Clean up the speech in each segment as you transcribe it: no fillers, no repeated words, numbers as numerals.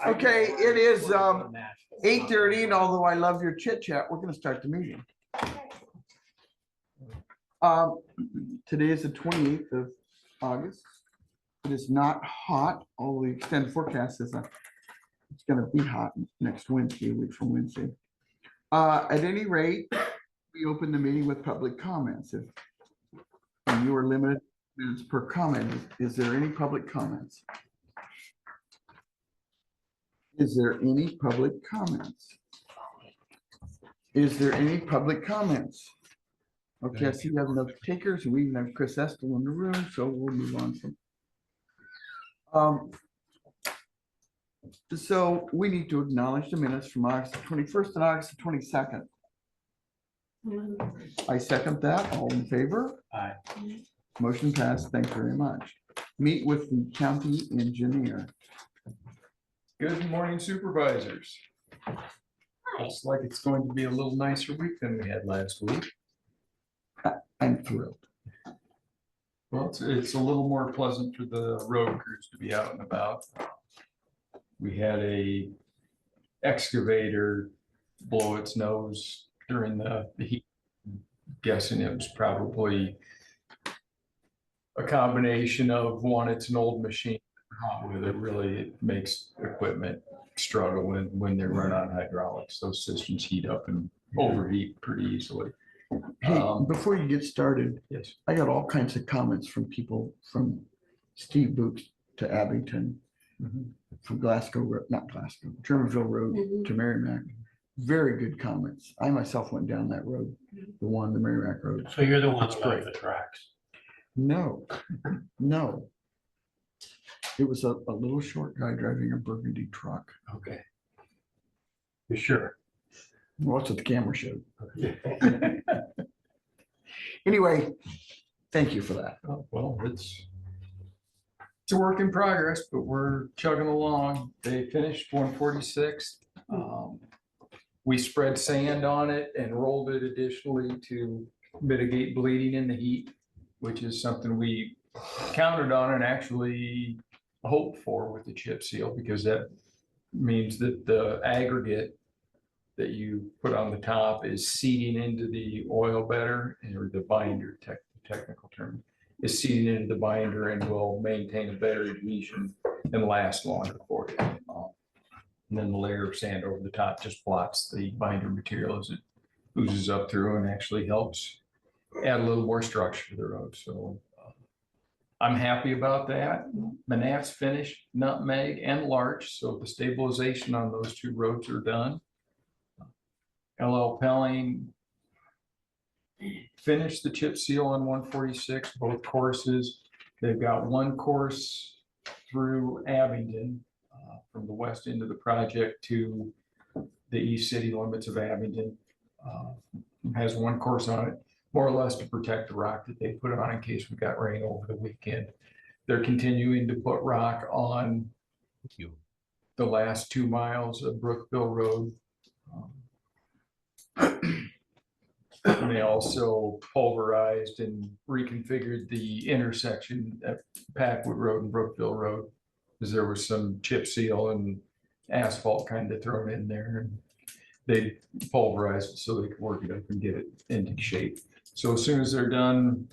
Okay, it is 8:30, and although I love your chit chat, we're going to start the meeting. Today is the 28th of August. It is not hot, although the extended forecast is it's going to be hot next Wednesday, a week from Wednesday. At any rate, we open the meeting with public comments. If you are limited minutes per comment, is there any public comments? Is there any public comments? Is there any public comments? Okay, I see we have enough takers, and we even have Chris Estel in the room, so we'll move on from. So we need to acknowledge the minutes from August 21st and August 22nd. I second that. All in favor? Aye. Motion passed. Thank you very much. Meet with the county engineer. Good morning, supervisors. Looks like it's going to be a little nicer week than we had last week. I'm thrilled. Well, it's a little more pleasant for the road crews to be out and about. We had a excavator blow its nose during the heat. I'm guessing it was probably a combination of one, it's an old machine. That really makes equipment struggle when they run on hydraulics. Those systems heat up and overheat pretty easily. Hey, before you get started, yes, I got all kinds of comments from people from Steve Boots to Abington, from Glasgow, not Glasgow, Germanville Road to Merrimack. Very good comments. I myself went down that road, the Merrimack Road. So you're the one that liked the tracks? No, no. It was a little short guy driving a burgundy truck. Okay. You sure? Well, that's what the camera showed. Anyway, thank you for that. oh, well, it's a work in progress, but we're chugging along. They finished 146. We spread sand on it and rolled it additionally to mitigate bleeding in the heat, which is something we counted on and actually hoped for with the chip seal, because that means that the aggregate that you put on the top is seeding into the oil better, or the binder, technical term, is seeding into the binder and will maintain a better adhesion and last longer for you. And then the layer of sand over the top just blocks the binder material as it oozes up through and actually helps add a little more structure to the road. So I'm happy about that. Manat's finished, Nutmeg and Larch, so the stabilization on those two roads are done. LL Pelling finished the chip seal on 146, both courses. They've got one course through Abington, from the west end of the project to the east city limits of Abington. Has one course on it, more or less to protect the rock that they put on in case we got rain over the weekend. They're continuing to put rock on the last 2 miles of Brookville Road. And they also pulverized and reconfigured the intersection at Packwood Road and Brookville Road, because there was some chip seal and asphalt kind of thrown in there, and they pulverized it so they could work it up and get it into shape. So as soon as they're done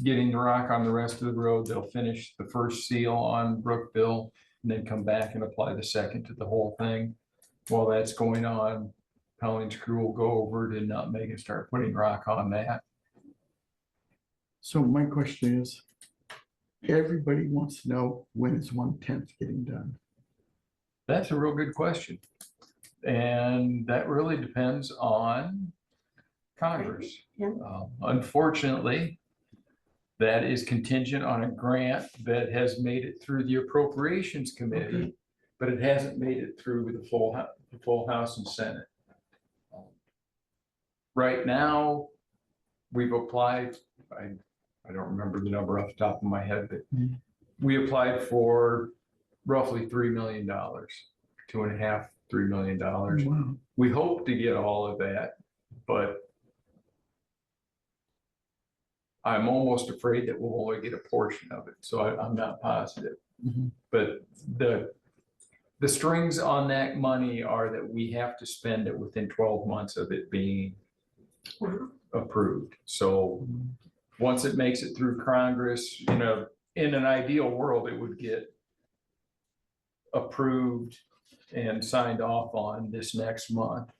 getting the rock on the rest of the road, they'll finish the first seal on Brookville and then come back and apply the second to the whole thing. While that's going on, Pelling's crew will go over to Nutmeg and start putting rock on that. So my question is, everybody wants to know, when is 1/10 getting done? That's a real good question. And that really depends on Congress. Unfortunately, that is contingent on a grant that has made it through the Appropriations Committee, but it hasn't made it through the full House and Senate. Right now, we've applied, I don't remember the number off the top of my head, but we applied for roughly $3 million, 2.5, $3 million. Wow. We hope to get all of that, but I'm almost afraid that we'll only get a portion of it. So I'm not positive. But the the strings on that money are that we have to spend it within 12 months of it being approved. So once it makes it through Congress, in an ideal world, it would get approved and signed off on this next month.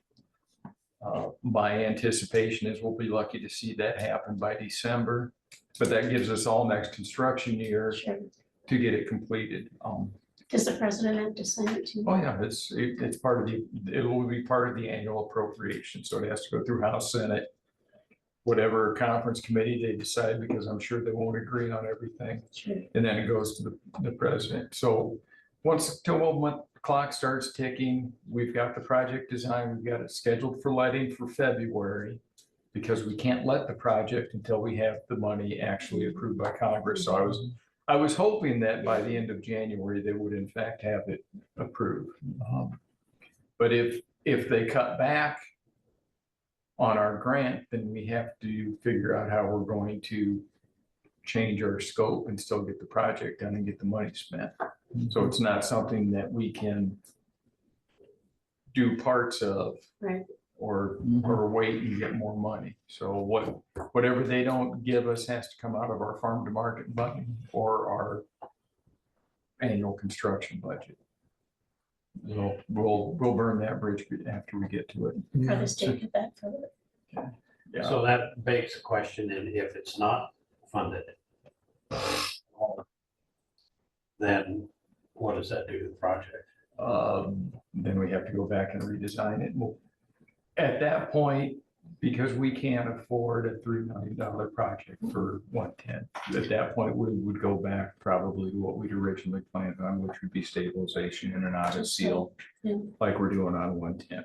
My anticipation is we'll be lucky to see that happen by December, but that gives us all next construction year Sure. to get it completed. Does the president have to sign it too? Oh yeah, it's part of it will be part of the annual appropriation, so it has to go through House, Senate, whatever conference committee they decide, because I'm sure they won't agree on everything. Sure. And then it goes to the president. So once the 12-month clock starts ticking, we've got the project design, we've got it scheduled for letting for February, because we can't let the project until we have the money actually approved by Congress. So I was hoping that by the end of January, they would in fact have it approved. But if they cut back on our grant, then we have to figure out how we're going to change our scope and still get the project done and get the money spent. So it's not something that we can do parts of. Right. Or wait and get more money. So whatever they don't give us has to come out of our farm to market budget or our annual construction budget. We'll burn that bridge after we get to it. For the state get that for it. Yeah. So that begs the question, and if it's not funded, then what does that do to the project? Then we have to go back and redesign it. At that point, because we can't afford a $3 million project for 110, at that point, we would go back probably to what we'd originally planned on, which would be stabilization in and out of seal, like we're doing on 110.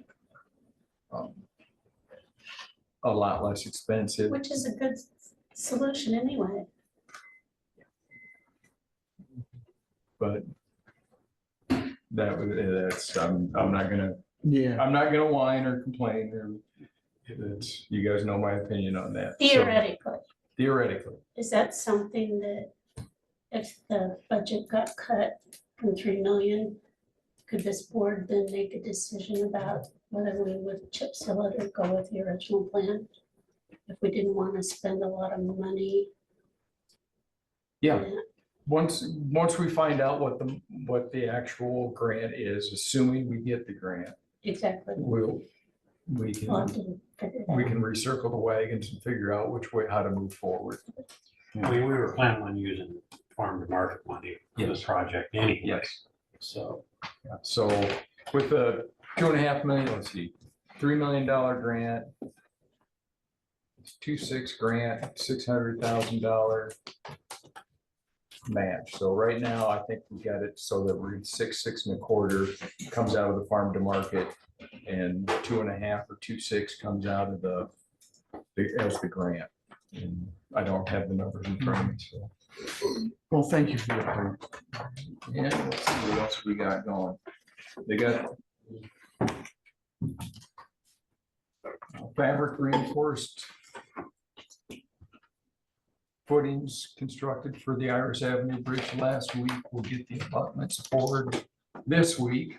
A lot less expensive. Which is a good solution anyway. But that's I'm not gonna whine or complain, or you guys know my opinion on that. Theoretically. Theoretically. Is that something that if the budget got cut from 3 million, could this board then make a decision about whether we would chip seal it or go with the original plan? If we didn't want to spend a lot of money? Yeah. Once we find out what the actual grant is, assuming we get the grant, Exactly. we can recircle the wagons and figure out how to move forward. We were planning on using farm to market money for this project anyway. Yes. So So with the $2.5 million, let's see, $3 million grant, 2.6 grant, $600,000 match. So right now, I think we got it so that we're at 6.25 comes out of the farm to market, and 2.5 or 2.6 comes out of as the grant. And I don't have the numbers in front of me, so. Well, thank you for your time. Yeah, let's see what else we got going. They got fabric reinforced footings constructed for the Iris Avenue Bridge last week. We'll get the abutments poured this week.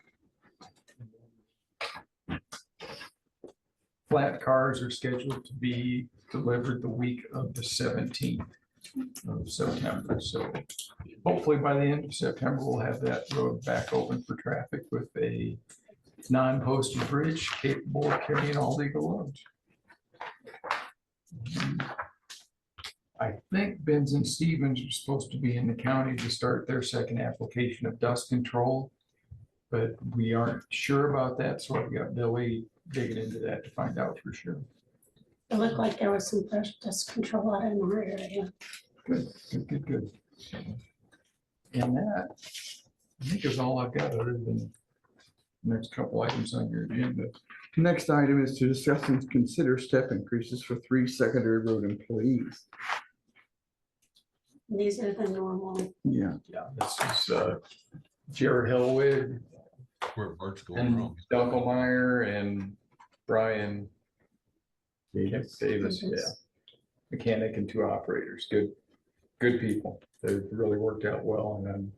Flat cars are scheduled to be delivered the week of the 17th of September. So hopefully by the end of September, we'll have that road back open for traffic with a non-posted bridge capable of carrying all legal loads. I think Benz and Stevens are supposed to be in the county to start their second application of dust control, but we aren't sure about that. So I've got Billy digging into that to find out for sure. It looked like there was some dust control out in our area. Good. And that, I think, is all I've got other than the next couple items on your agenda. Next item is to discuss and consider step increases for 3 secondary road employees. These are the normal. Yeah. Yeah, this is Jared Hillwig Where Bart's going and wrong. Dunkelmeyer and Brian Davis, yeah. Mechanic and 2 operators, good people. They've really worked out well, and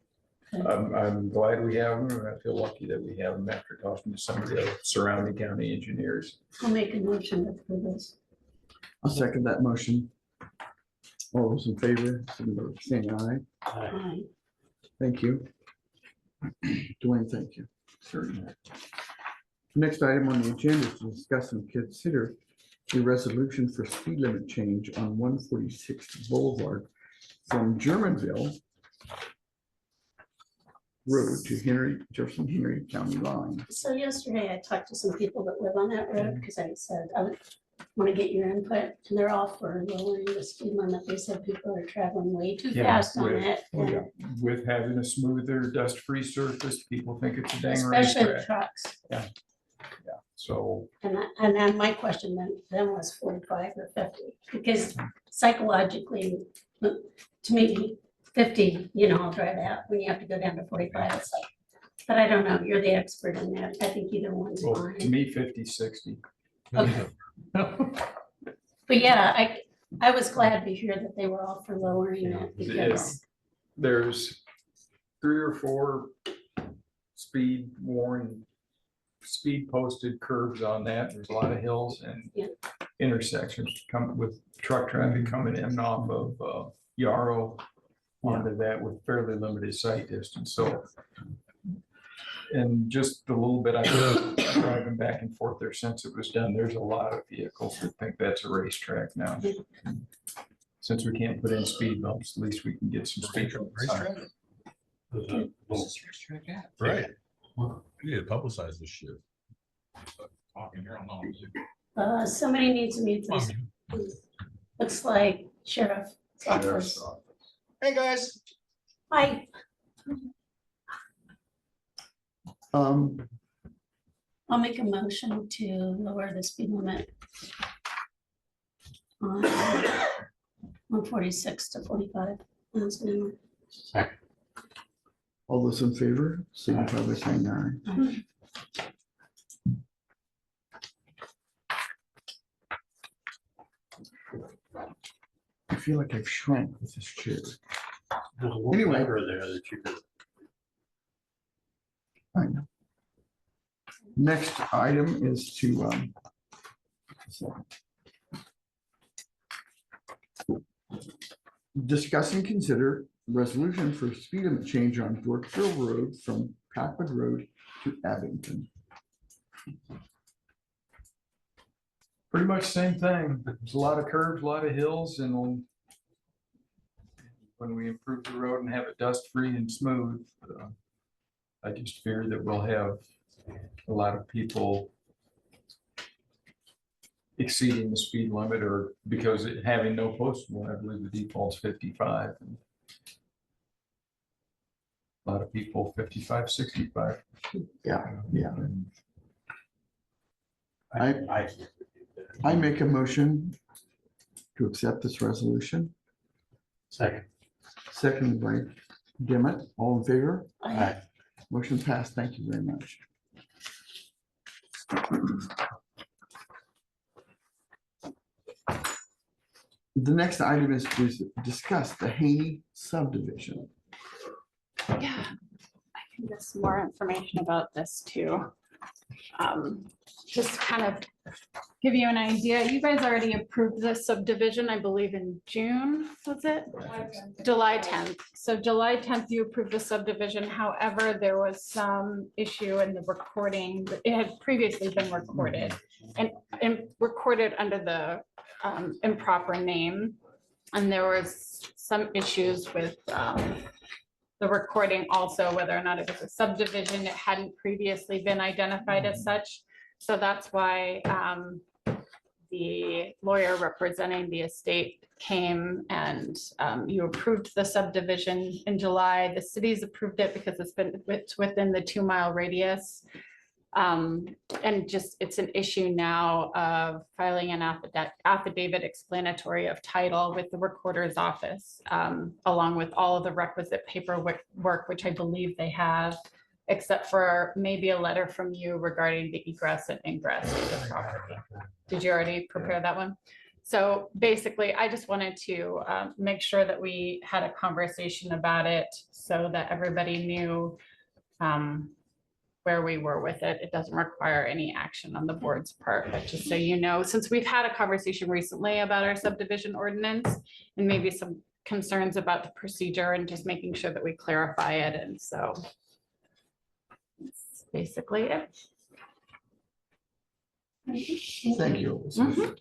I'm glad we have them, and I feel lucky that we have them after talking to some of the other surrounding county engineers. I'll make a motion to approve this. I'll second that motion. All those in favor, signify by saying aye. Aye. Thank you. Dwayne, thank you. Certainly. Next item on the agenda is to discuss and consider a resolution for speed limit change on 146 Boulevard from Germanville Road to Jefferson Henry County line. So yesterday I talked to some people that live on that road because I said, I want to get your input, and they're all for lowering the speed limit. They said people are traveling way too Yeah, fast on with- it. Oh, and yeah. With having a smoother, dust-free surface, people think it's a dang Especially racetrack. trucks. So, And then my question then was 45 or 50, because psychologically, to me, 50, I'll drive out. When you have to go down to 45, it's like, but I don't know, you're the expert in that. I think either one's well, to fine. me, 50, 60. Okay. But yeah, I was glad to hear that they were all for lowering it because, There's 3 or 4 speed posted curves on that. There's a lot of hills and Yeah. intersections come with truck traffic coming in off of Yarrow onto that with fairly limited sight distance. So, and just a little bit, I was driving back and forth there since it was done. There's a lot of vehicles that think that's a racetrack now. Since we can't put in speed bumps, at least we can get some speed. Racetrack? Right. We need to publicize this shit. Talking here, I'm not. somebody needs to mute this. Looks like Sheriff's Office. Hey, guys. Hi, Um, I'll make a motion to lower the speed limit on 146 to 45 miles an hour. all those in favor, signify by saying aye. I feel like I've shrank with this chair. There's a little Anyway. lever there that you could. I know. Next item is to, discuss and consider resolution for speed limit change on Brookville Road from Packwood Road to Abington. Pretty much same thing. There's a lot of curves, a lot of hills, and when we improve the road and have it dust-free and smooth, I just fear that we'll have a lot of people exceeding the speed limit, or because having no posted one, I believe the default's 55. And a lot of people 55, 65. Yeah, yeah. And I make a motion to accept this resolution. Second. Seconded by Dimmitt. All in favor? Aye. Motion passed. Thank you very much. The next item is to discuss the Haney subdivision. Yeah, I can get some more information about this too. Just kind of give you an idea. You guys already approved this subdivision, I believe in June, was it? July 10th. So July 10th, you approved the subdivision. However, there was some issue in the recording. It had previously been recorded and recorded under the improper name. And there was some issues with the recording also, whether or not it was a subdivision. It hadn't previously been identified as such. So that's why the lawyer representing the estate came and you approved the subdivision in July. The city's approved it because it's within the 2-mile radius. And just, it's an issue now of filing an affidavit explanatory of title with the recorder's office, along with all of the requisite paperwork, which I believe they have, except for maybe a letter from you regarding the egress and ingress of the property. Did you already prepare that one? So basically, I just wanted to make sure that we had a conversation about it so that everybody knew where we were with it. It doesn't require any action on the board's part, but just so you know, since we've had a conversation recently about our subdivision ordinance and maybe some concerns about the procedure and just making sure that we clarify it. And so that's basically it. Thank you. Elizabeth.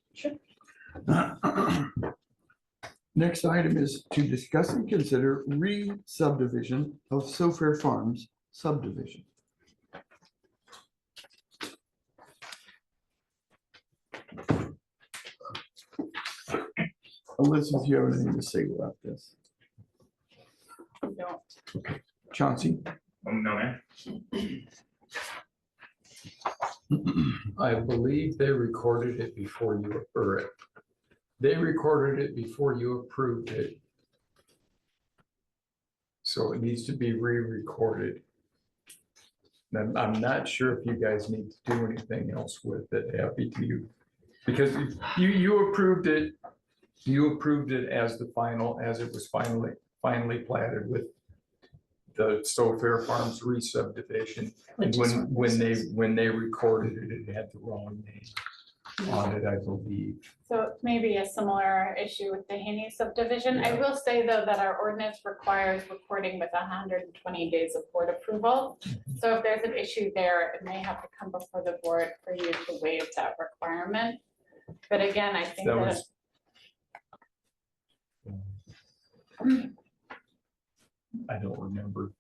Next item is to discuss and consider re-subdivision of Sofair Farms subdivision. Elizabeth, do you have anything to say about this? No. Chauncey? No, man. I believe they recorded it before you, or they recorded it before you approved it. So it needs to be re-recorded. And I'm not sure if you guys need to do anything else with it, happy to you. Because you approved it as the final, as it was finally platted with the Fair Farms re-subdivision. And when they recorded it, it had the wrong name on it, I believe. So maybe a similar issue with the Haney subdivision. I will say though that our ordinance requires recording with 120 days of board approval. So if there's an issue there, it may have to come before the board for you to waive that requirement. But again, I think that. I don't remember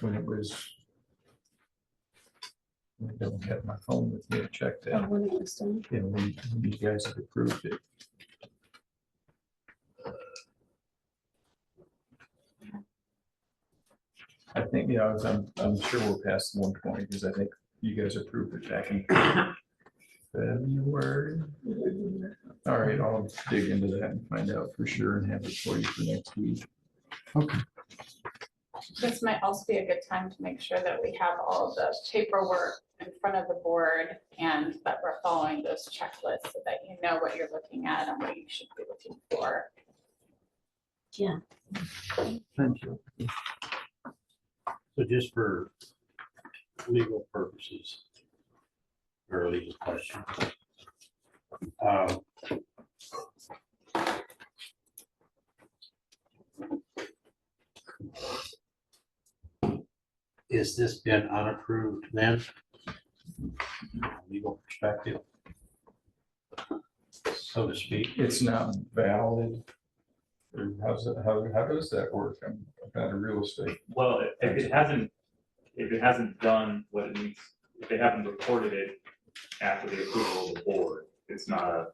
when it was. I don't have my phone with me to check that. When it was done. You know, when you guys have approved it. I think, yeah, I'm sure we're past 120 because I think you guys approved it back in February. All right, I'll dig into that and find out for sure and have it for you for next week. Okay. This might also be a good time to make sure that we have all the paperwork in front of the board and that we're following those checklists so that you know what you're looking at and what you should be looking for. Yeah. Thank you. So just for legal purposes, or a legal question. Is this been unapproved then? Legal perspective, so to speak. It's not valid. Or how does that work? I'm not a real estate. Well, if it hasn't done what it needs, if they haven't recorded it after the approval of the board, it's not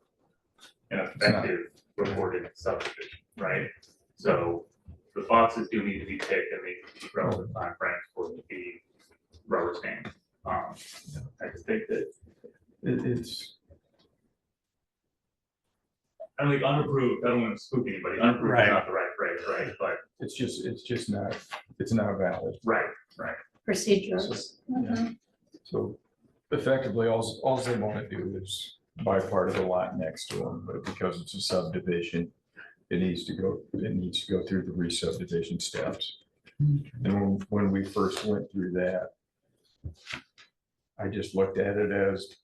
an effective recorded subdivision, right? So the boxes do need to be ticked and they need to be relevant time frames for it to be rubber stamped. I just think that, It's. I don't think unapproved, I don't want to spook anybody, unapproved Right. is not the right phrase, right? But, It's just not, it's not valid. right. Procedures. So effectively, all they want to do is buy part of the lot next to them, but because it's a subdivision, it needs to go through the re-subdivision steps. And when we first went through that, I just looked at it as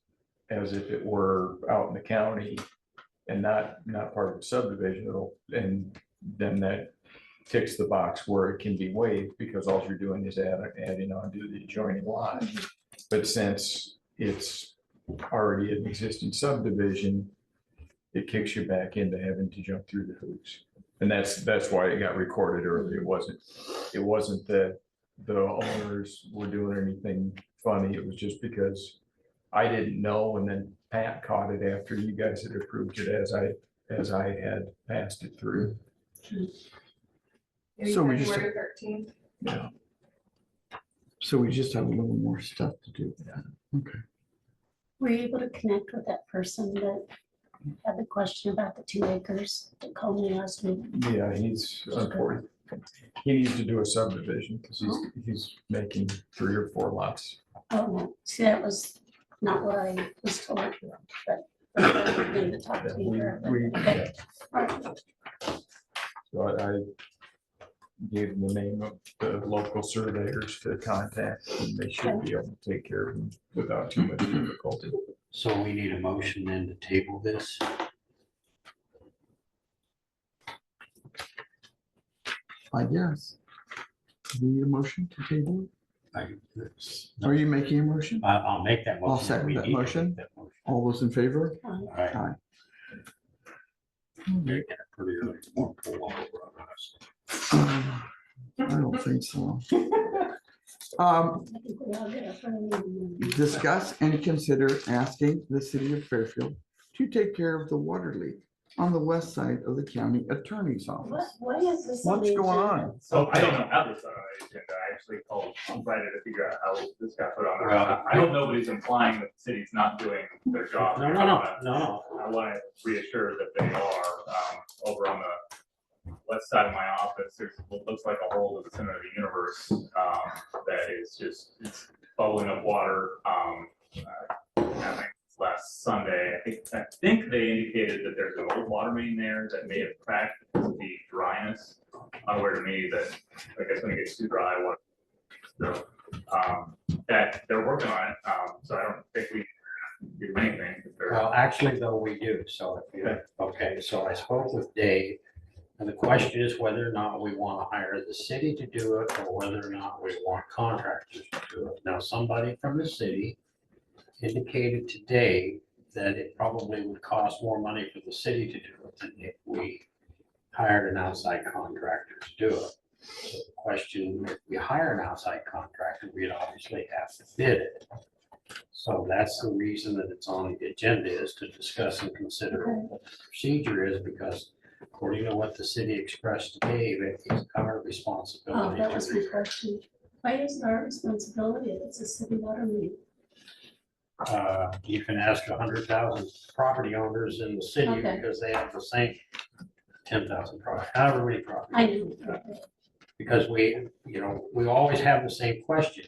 if it were out in the county and not part of the subdivision, and then that ticks the box where it can be waived because all you're doing is adding on to the adjoining lot. But since it's already an existing subdivision, it kicks you back into having to jump through the hoops. And that's why it got recorded early. It wasn't that the owners were doing anything funny. It was just because I didn't know, and then Pat caught it after you guys had approved it as I had passed it through. So we just, February 13th. Yeah. so we just have a little more stuff to do. Okay. Were you able to connect with that person that had the question about the 2 acres that called me last week? Yeah, he's important. He needs to do a subdivision because he's making 3 or 4 lots. Oh, no. See, that was not what I was told. But Then to talk to you directly. Okay. So I gave them the name of the local surveyors to contact, and they should be able to take care of them without too much difficulty. So we need a motion then to table this. I guess. Do you need a motion to table? I- Are you making a motion? I'll make that motion. I'll second We that need to make motion. that motion. All those in favor? All right. Aye. They're getting pretty early. Won't pull all over on us. I don't think so. I think we all get up early. Discuss and consider asking the city of Fairfield to take care of the water leak on the west side of the county attorney's What, office. why is this? on What's the going agenda? on? So I don't know how this got on the agenda. I actually called Friday to figure out how this got put on there. Well- I hope nobody's implying that the city's not doing their job. No. I want to reassure that they are, over on the west side of my office, there's what looks like a hole to the center of the universe, that is just, it's bubbling up water. I think last Sunday, I think they indicated that there's an old water main there that may have cracked because of the dryness. Unaware to me that, I guess when it gets too dry, so, that they're working on it, so I don't think we do anything. if they're- Well, actually, though, we do. So, if you, okay, so I spoke with Dave. And the question is whether or not we want to hire the city to do it or whether or not we want contractors to do it. Now, somebody from the city indicated today that it probably would cost more money for the city to do it than if we hired an outside contractor to do it. So the question, if we hire an outside contractor, we'd obviously have to bid it. So that's the reason that it's on the agenda, is to discuss and consider what the procedure is, because according to what the city expressed today, it's our Oh, responsibility. that to was my question. Why is it our responsibility if it's a city water main? You can ask 100,000 property owners in the city Okay. because they have the same 10,000 property, however many property. I know. Because we always have the same question.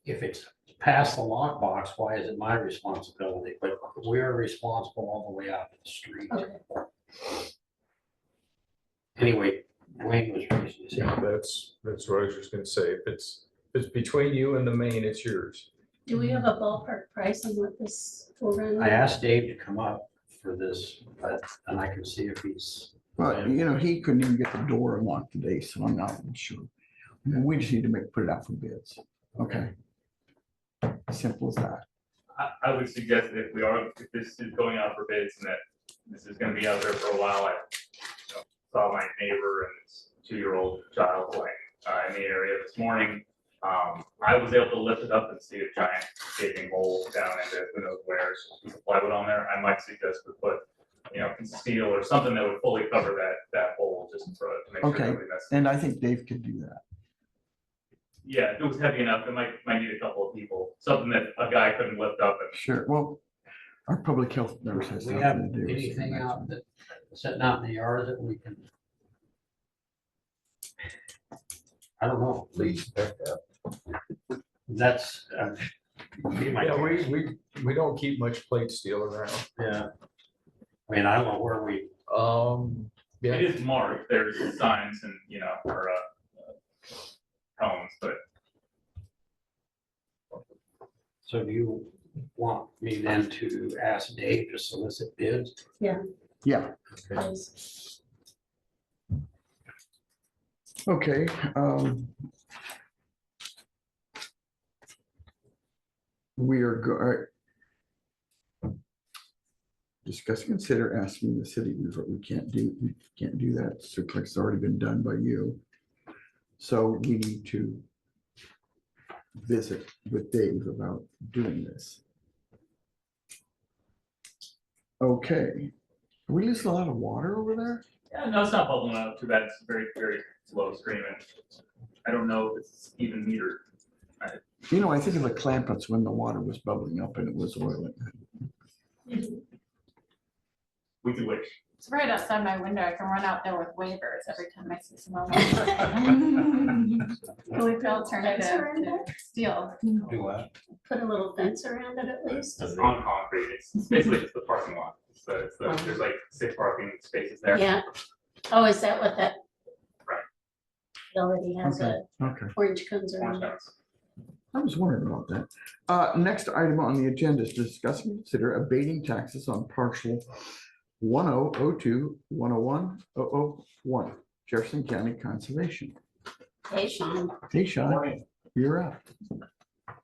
If it's past the lockbox, why is it my responsibility? But we're responsible all the way out to the street. Okay. Anyway, Wayne was raising his Yeah, hand. that's what I was just gonna say. If it's between you and the main, it's yours. Do we have a ballpark price on what this will run? I asked Dave to come up for this, and I can see if he's. But, you know, he couldn't even get the door unlocked today, so I'm not even sure. We just need to put it out for bids. Okay. Simple as that. I would suggest that if this is going out for bids and that this is gonna be out there for a while, I saw my neighbor and his 2-year-old child playing in the area this morning. I was able to lift it up and see a giant gaping hole down into who knows where, there's a piece of plywood on there. I might suggest we put, a piece of steel or something that would fully cover that hole, just to make sure Okay. nobody messes. And I think Dave could do that. Yeah, if it was heavy enough, it might need a couple of people, something that a guy couldn't lift up and. Sure. Well, our public health nurse has We have nothing to do with it. anything out that, sitting out in the yard that we can? I don't know. Please. That's. be my Yeah, guess. we don't keep much plate steel around. Yeah. I mean, I don't know where we, Yeah, It is marked, there's signs and, or, cones, but so do you want me then to ask Dave to solicit bids? Yeah. Price. Okay. We are discuss, consider asking the city to do what we can't do. We can't do that. So it's already been done by you. So we need to visit with Dave about doing this. Okay. Are we losing a lot of water over there? yeah, no, it's not bubbling out too bad. It's very, very slow streaming. I don't know if it's even metered. You know, I think of the Clampets when the water was bubbling up and it was oiling. We could wish. It's right outside my window. I can run out there with wavers every time I see someone. Can we put a Alternative fence around to it? steel. Do what? Put a little fence around it at least? It's on concrete. It's basically just the parking lot. There's like 6 parking spaces there. Yeah. Oh, is that what that? Right. It already has Okay, a okay. orange cones Orange around it. fence. I was wondering about that. Next item on the agenda is to discuss and consider abating taxes on parcel 1002-101-001, Jefferson County Conservation. Hey, Sean. Hey, Sean, you're up.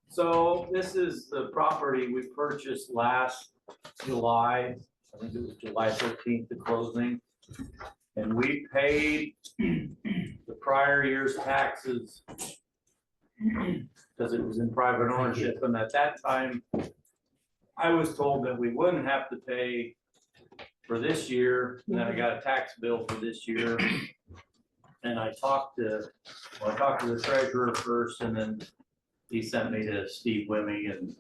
So this is the property we purchased last July. I think it was July 13th, the closing. And we paid the prior year's taxes because it was in private ownership. And at that time, I was told that we wouldn't have to pay for this year. And then I got a tax bill for this year. And I talked to the treasurer first, and then he sent me to Steve Wimmy, and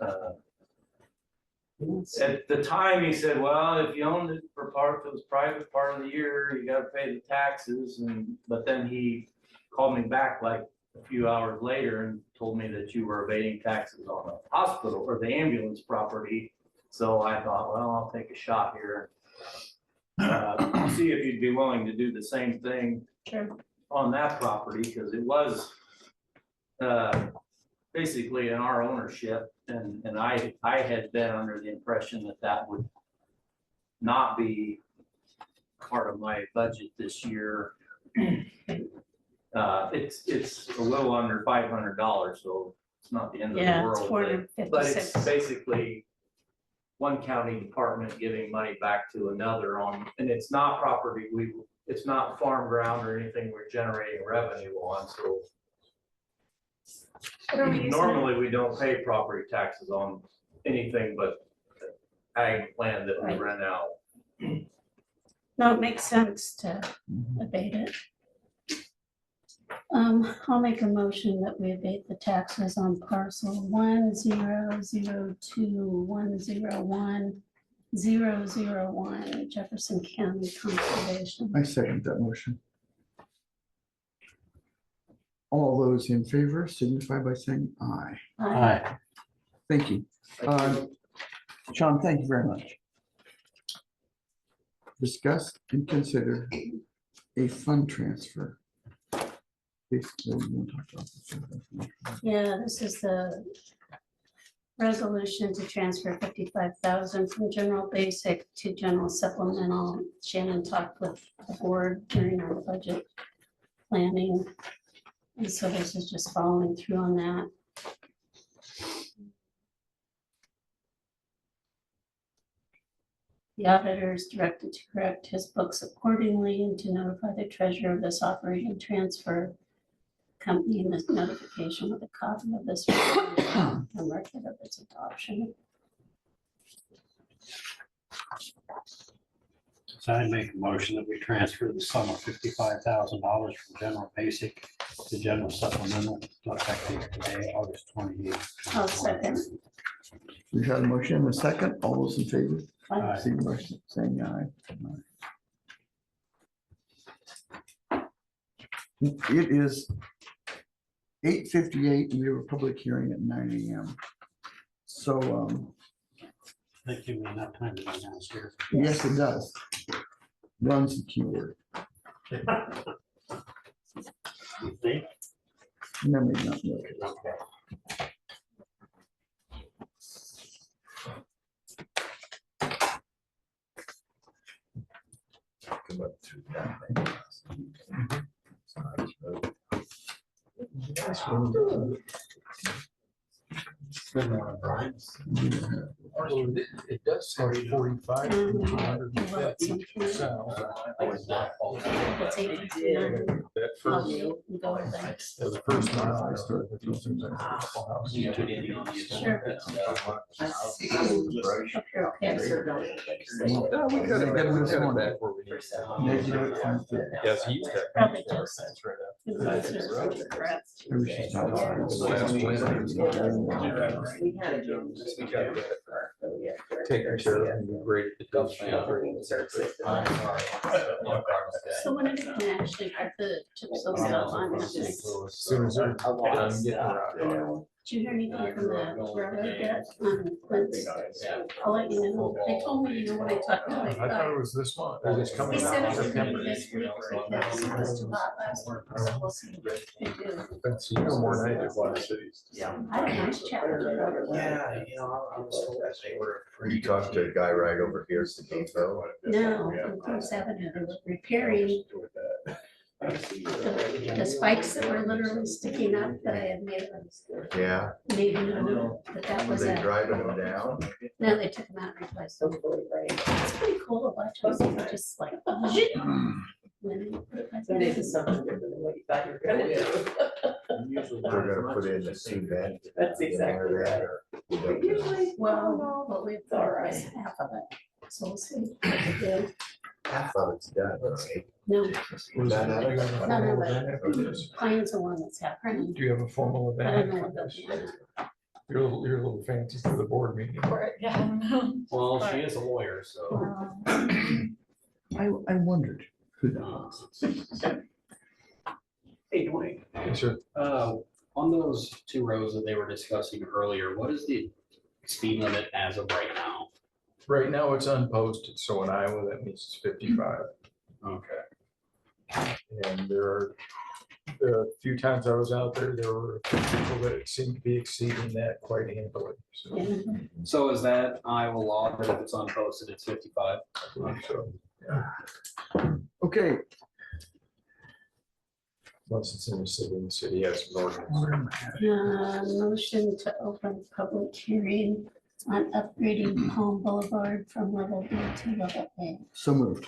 at the time he said, well, if you owned it for part that was private part of the year, you gotta pay the taxes. But then he called me back like a few hours later and told me that you were evading taxes on the hospital or the ambulance property. So I thought, well, I'll take a shot here. See if you'd be willing to do the same thing Sure. on that property, because it was basically in our ownership, and I had been under the impression that that would not be part of my budget this year. It's a little under $500, so it's not the end of the Yeah, it's world. But it's 456. basically one county department giving money back to another and it's not property, it's not farm ground or anything we're generating revenue on, so. What are we using? Normally, we don't pay property taxes on anything but ag land that we Right. rent out. No, it makes sense to abate it. I'll make a motion that we abate the taxes on parcel 1002-101-001 Jefferson County Conservation. I second that motion. All those in favor signify by saying aye. Aye. Thank you. Sean, thank you very much. Discuss and consider a fund transfer. Basically, we won't talk about this. Yeah, this is the resolution to transfer 55,000 from general basic to general supplemental. Shannon talked with the board during our budget planning. And so this is just following through on that. The auditor is directed to correct his books accordingly and to notify the treasurer of this operating transfer, accompanying this notification with a copy of this resolution and record of its adoption. So I make a motion that we transfer the sum of $55,000 from general basic to general supplemental effective today, August 28th. I'll second. We have a motion and a second. All those in favor, Aye. signify by saying aye. It is 8:58 and we have a public hearing at 9 AM. So, That gives me enough time to go downstairs. yes, it does. Runs the keyword. You think? Memory not look. Okay. It does say 45. Well, at some point, it's 8:59. That I'll first, wait and go with that. the first one. I started with those things. Sure. Hope you're okay. We got it back where we need. Yes, he used that. Probably just. Maybe she's not on. Taking care of and graded the dump. So when are they gonna actually put the chip seals out on it? As soon as they're done getting her out. Did you hear anything from the railroad yet on Quince? I'll let you know. They told me, you know, when I talked to I thought it him. was this month, or this He coming said out it would be September. this week because it was too hot last week, so we'll see. If they do. That's, you know, more than I did, a lot of cities. I had a nice chat with the railroad. Yeah, you know, I was told that they were. You talked to a guy right over here, Sabino. No, from Close Avenue, they were repairing the spikes that were literally sticking up that I had Yeah, made new, but that were was they it. driving them down? No, they took them out and replaced them. It's pretty cool to watch them, they're just like. This is something different than what you thought you were gonna do. They're gonna put in the cement. That's exactly right. But usually, Well, what we've got is half of it, so we'll see. Yeah. Half of it's done, right? No, Was that No, another formal event after this? Pine's the one that's happening. Do you have a formal I don't event? know after what this? they'll do. You're a little fancy for the board meeting. Yeah. Well, she is a lawyer, so. I wondered who that was. Hey, Dwayne, Yes, sir. on those two roads that they were discussing earlier, what is the speed limit as of right now? Right now, it's unposted, so in Iowa, that means it's 55. Okay. And there are, the few times I was out there, there were people that seemed to be exceeding that quite handily. So, Yeah. So is that Iowa law that if it's unposted, it's 55? I believe so. Okay, Once it's in the city has an ordinance. Motion to open public hearing on upgrading Palm Boulevard from level B to level A. so moved.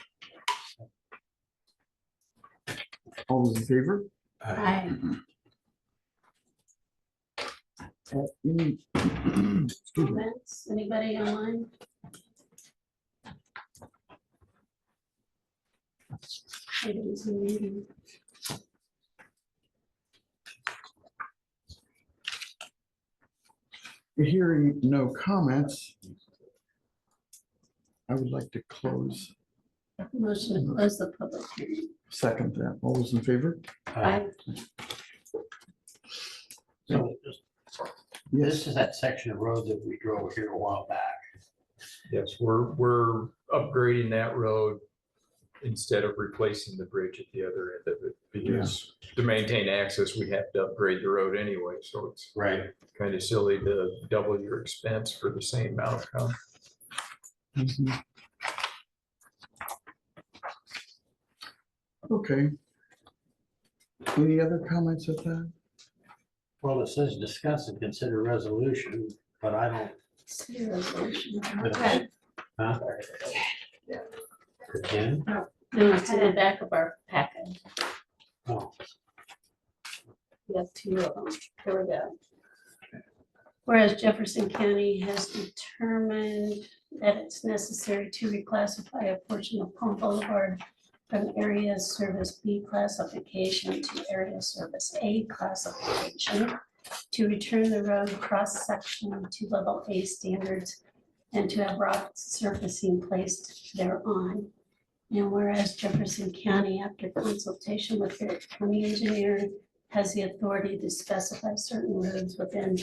All those in favor? Aye. Any excuse me. Comments? Anybody online? Items in meeting. Hearing no comments, I would like to close, Motion to close the public hearing. second that. All those in favor? Aye. So this Yes, is that section of road that we drove here a while back. Yes, we're upgrading that road instead of replacing the bridge at the other end of it. Because to maintain access, we have to upgrade the road anyway, so it's Right. kind of silly to double your expense for the same outcome. mhm. Okay. Any other comments with that? Well, it says discuss and consider resolution, but I don't, See the resolution. Okay. huh? Again? No, it's in the back of our packet. Oh, We have two of them. Here we go. Whereas Jefferson County has determined that it's necessary to reclassify a portion of Palm Boulevard from area service B classification to area service A classification, to return the road cross-section to level A standards, and to have rock surfacing placed thereon. And whereas Jefferson County, after consultation with their county engineer, has the authority to specify certain roads within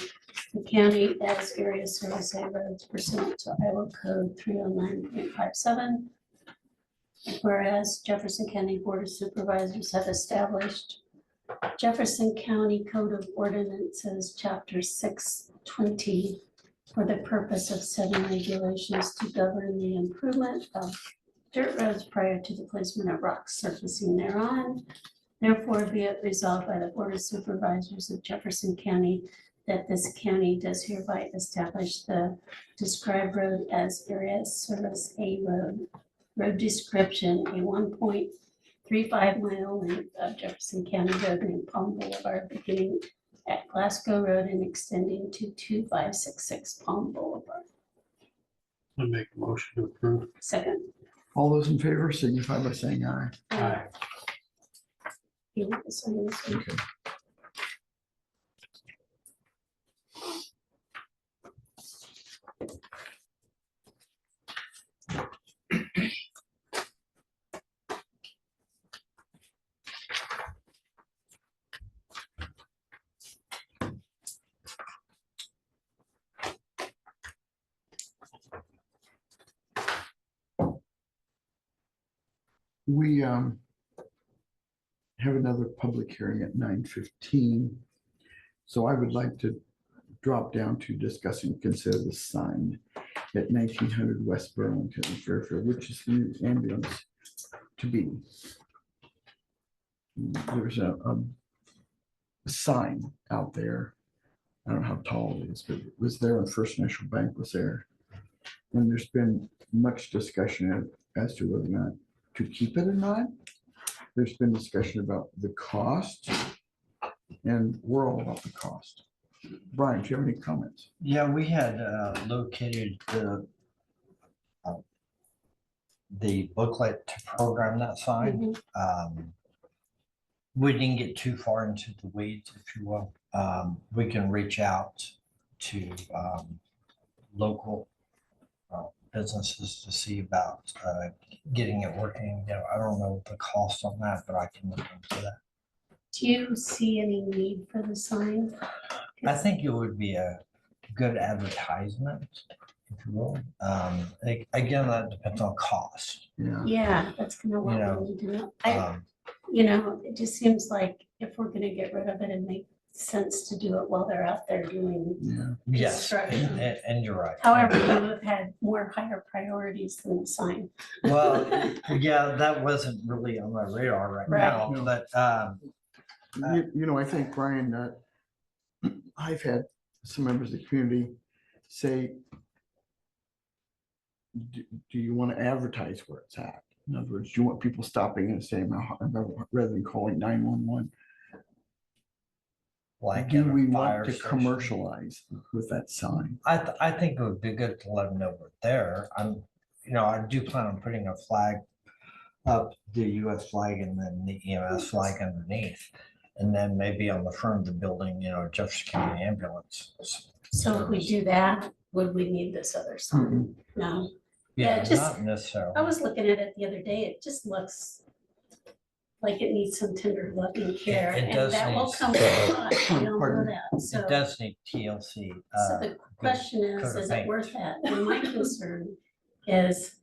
the county as area service A roads pursuant to Iowa Code 309.57. Whereas Jefferson County Board of Supervisors have established Jefferson County Code of Ordinances, Chapter 620, for the purpose of setting regulations to govern the improvement of dirt roads prior to the placement of rock surfacing thereon. Therefore, be it resolved by the Board of Supervisors of Jefferson County that this county does hereby establish the described road as area service A road. Road description, a 1.35 mile length of Jefferson County Road named Palm Boulevard, beginning at Glasgow Road and extending to 2566 Palm Boulevard. I make a motion to approve. Second. All those in favor signify by saying aye. Aye. You want to sign this one? Okay. We have another public hearing at 9:15. So I would like to drop down to discussing, consider the sign at 1900 West Burlington in Fairfield, which is the new ambulance to be. There's a sign out there. I don't know how tall it is, but it was there when First National Bank was there. And there's been much discussion as to whether or not to keep it or not. There's been discussion about the cost, and we're all about the cost. Brian, do you have any comments? Yeah, we had located the booklet to program that sign. We didn't get too far into the weeds, if you will. We can reach out to local businesses to see about getting it working. You know, I don't know the cost on that, but I can look into that. Do you see any need for the sign? I think it would be a good advertisement, if you will. Again, that depends on cost. Yeah. Yeah, that's kind of what You know, we need to know. Um, It just seems like if we're gonna get rid of it, it makes sense to do it while they're out there doing. Yeah. Yes, Construction. and you're right. However, you have had more higher priorities than the sign. Well, yeah, that wasn't really on my radar right now, Right. but I think, Brian, I've had some members of the community say, do you want to advertise where it's at? In other words, do you want people stopping and saying, rather than calling 911? like Do at a we fire want to station. commercialize with that sign? I think it would be good to let them know we're there. I do plan on putting a flag up, the US flag and then the EMS flag underneath. And then maybe on the front of the building, Jefferson County Ambulance. So if we do that, would we need this other sign? No. Yeah, Yeah, just- not necessarily. I was looking at it the other day. It just looks like it needs some tender loving care. It And does that will need- come with cost. We all know Pardon? that. So It does need TLC. so the question coat is of it paint. worth that? And my concern is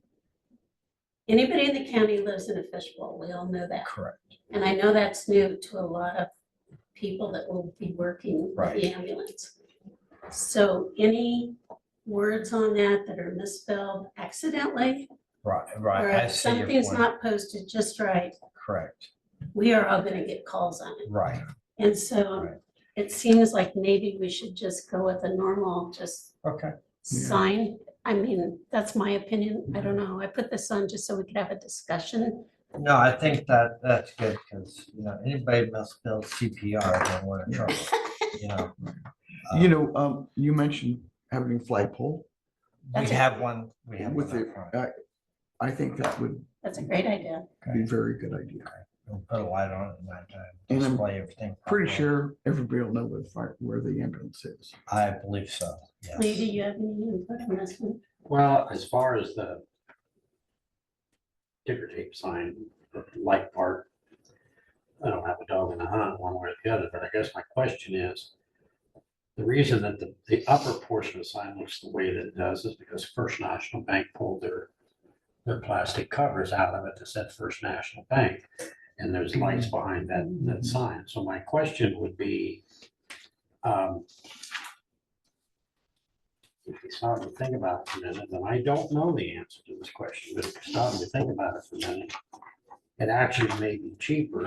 anybody in the county lives in a fishbowl. We all know that. Correct. And I know that's new to a lot of people that will be working with Right. the ambulance. So any words on that are misspelled accidentally, Right, or right. I if see your something's point. not posted just right, Correct. we are all gonna get calls on it. Right. And so Right. it seems like maybe we should just go with a normal, just Okay. sign. I mean, that's my opinion. I don't know. I put this on just so we could have a discussion. No, I think that's good because, anybody must build CPR, then we're in trouble, you know. You mentioned having a flagpole. We That's a- have one, we have With one it, up front. I think that would That's a great idea. be a very good idea. We'll put a light on it at night time, And I'm display everything. Pretty properly. sure everybody will know where the ambulance is. I believe so, Lee, yes. do you have any input on this one? Well, as far as the ticker tape sign, the light part, I don't have a dog in the hunt one way or the other, but I guess my question is, the reason that the upper portion of the sign looks the way that it does is because First National Bank pulled their plastic covers out of it that said First National Bank. And there's lights behind that sign. So my question would be, if you stop and think about it for a minute, and I don't know the answer to this question, but if you stop and think about it for a minute, it actually may be cheaper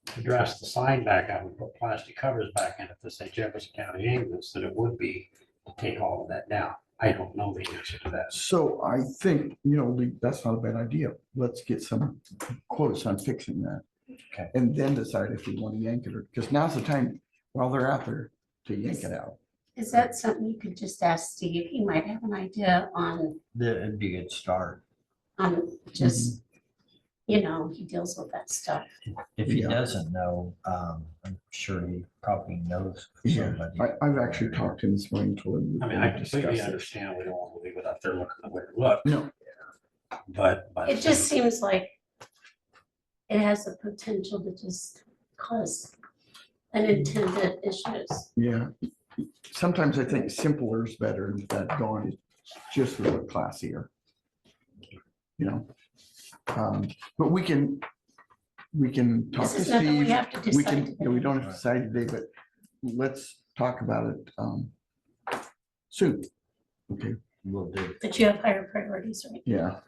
to dress the sign back up and put plastic covers back in it to say Jefferson County Ambulance than it would be to take all of that down. I don't know the answer to that. So I think, Lee, that's not a bad idea. Let's get some quotes on fixing that. Okay. And then decide if we want to yank it, or because now's the time while they're out there to yank it out. Is that something you could just ask Steve? He might have an idea on, It'd be a good start. just, he deals with that stuff. If he Yeah. doesn't know, I'm sure he probably knows Yeah, somebody. I've actually talked to him this morning, told him. I mean, I completely understand we don't want to leave it up there looking the way it looks, No, but. It just seems like it has the potential to just cause unintended issues. yeah. Sometimes I think simpler is better, and that gone is just a little classier. But we can talk This to is nothing we Steve. have to We decide can, today. yeah, we don't have to decide today, but let's talk about it soon. Okay, Will do. But you have higher priorities, right? yeah,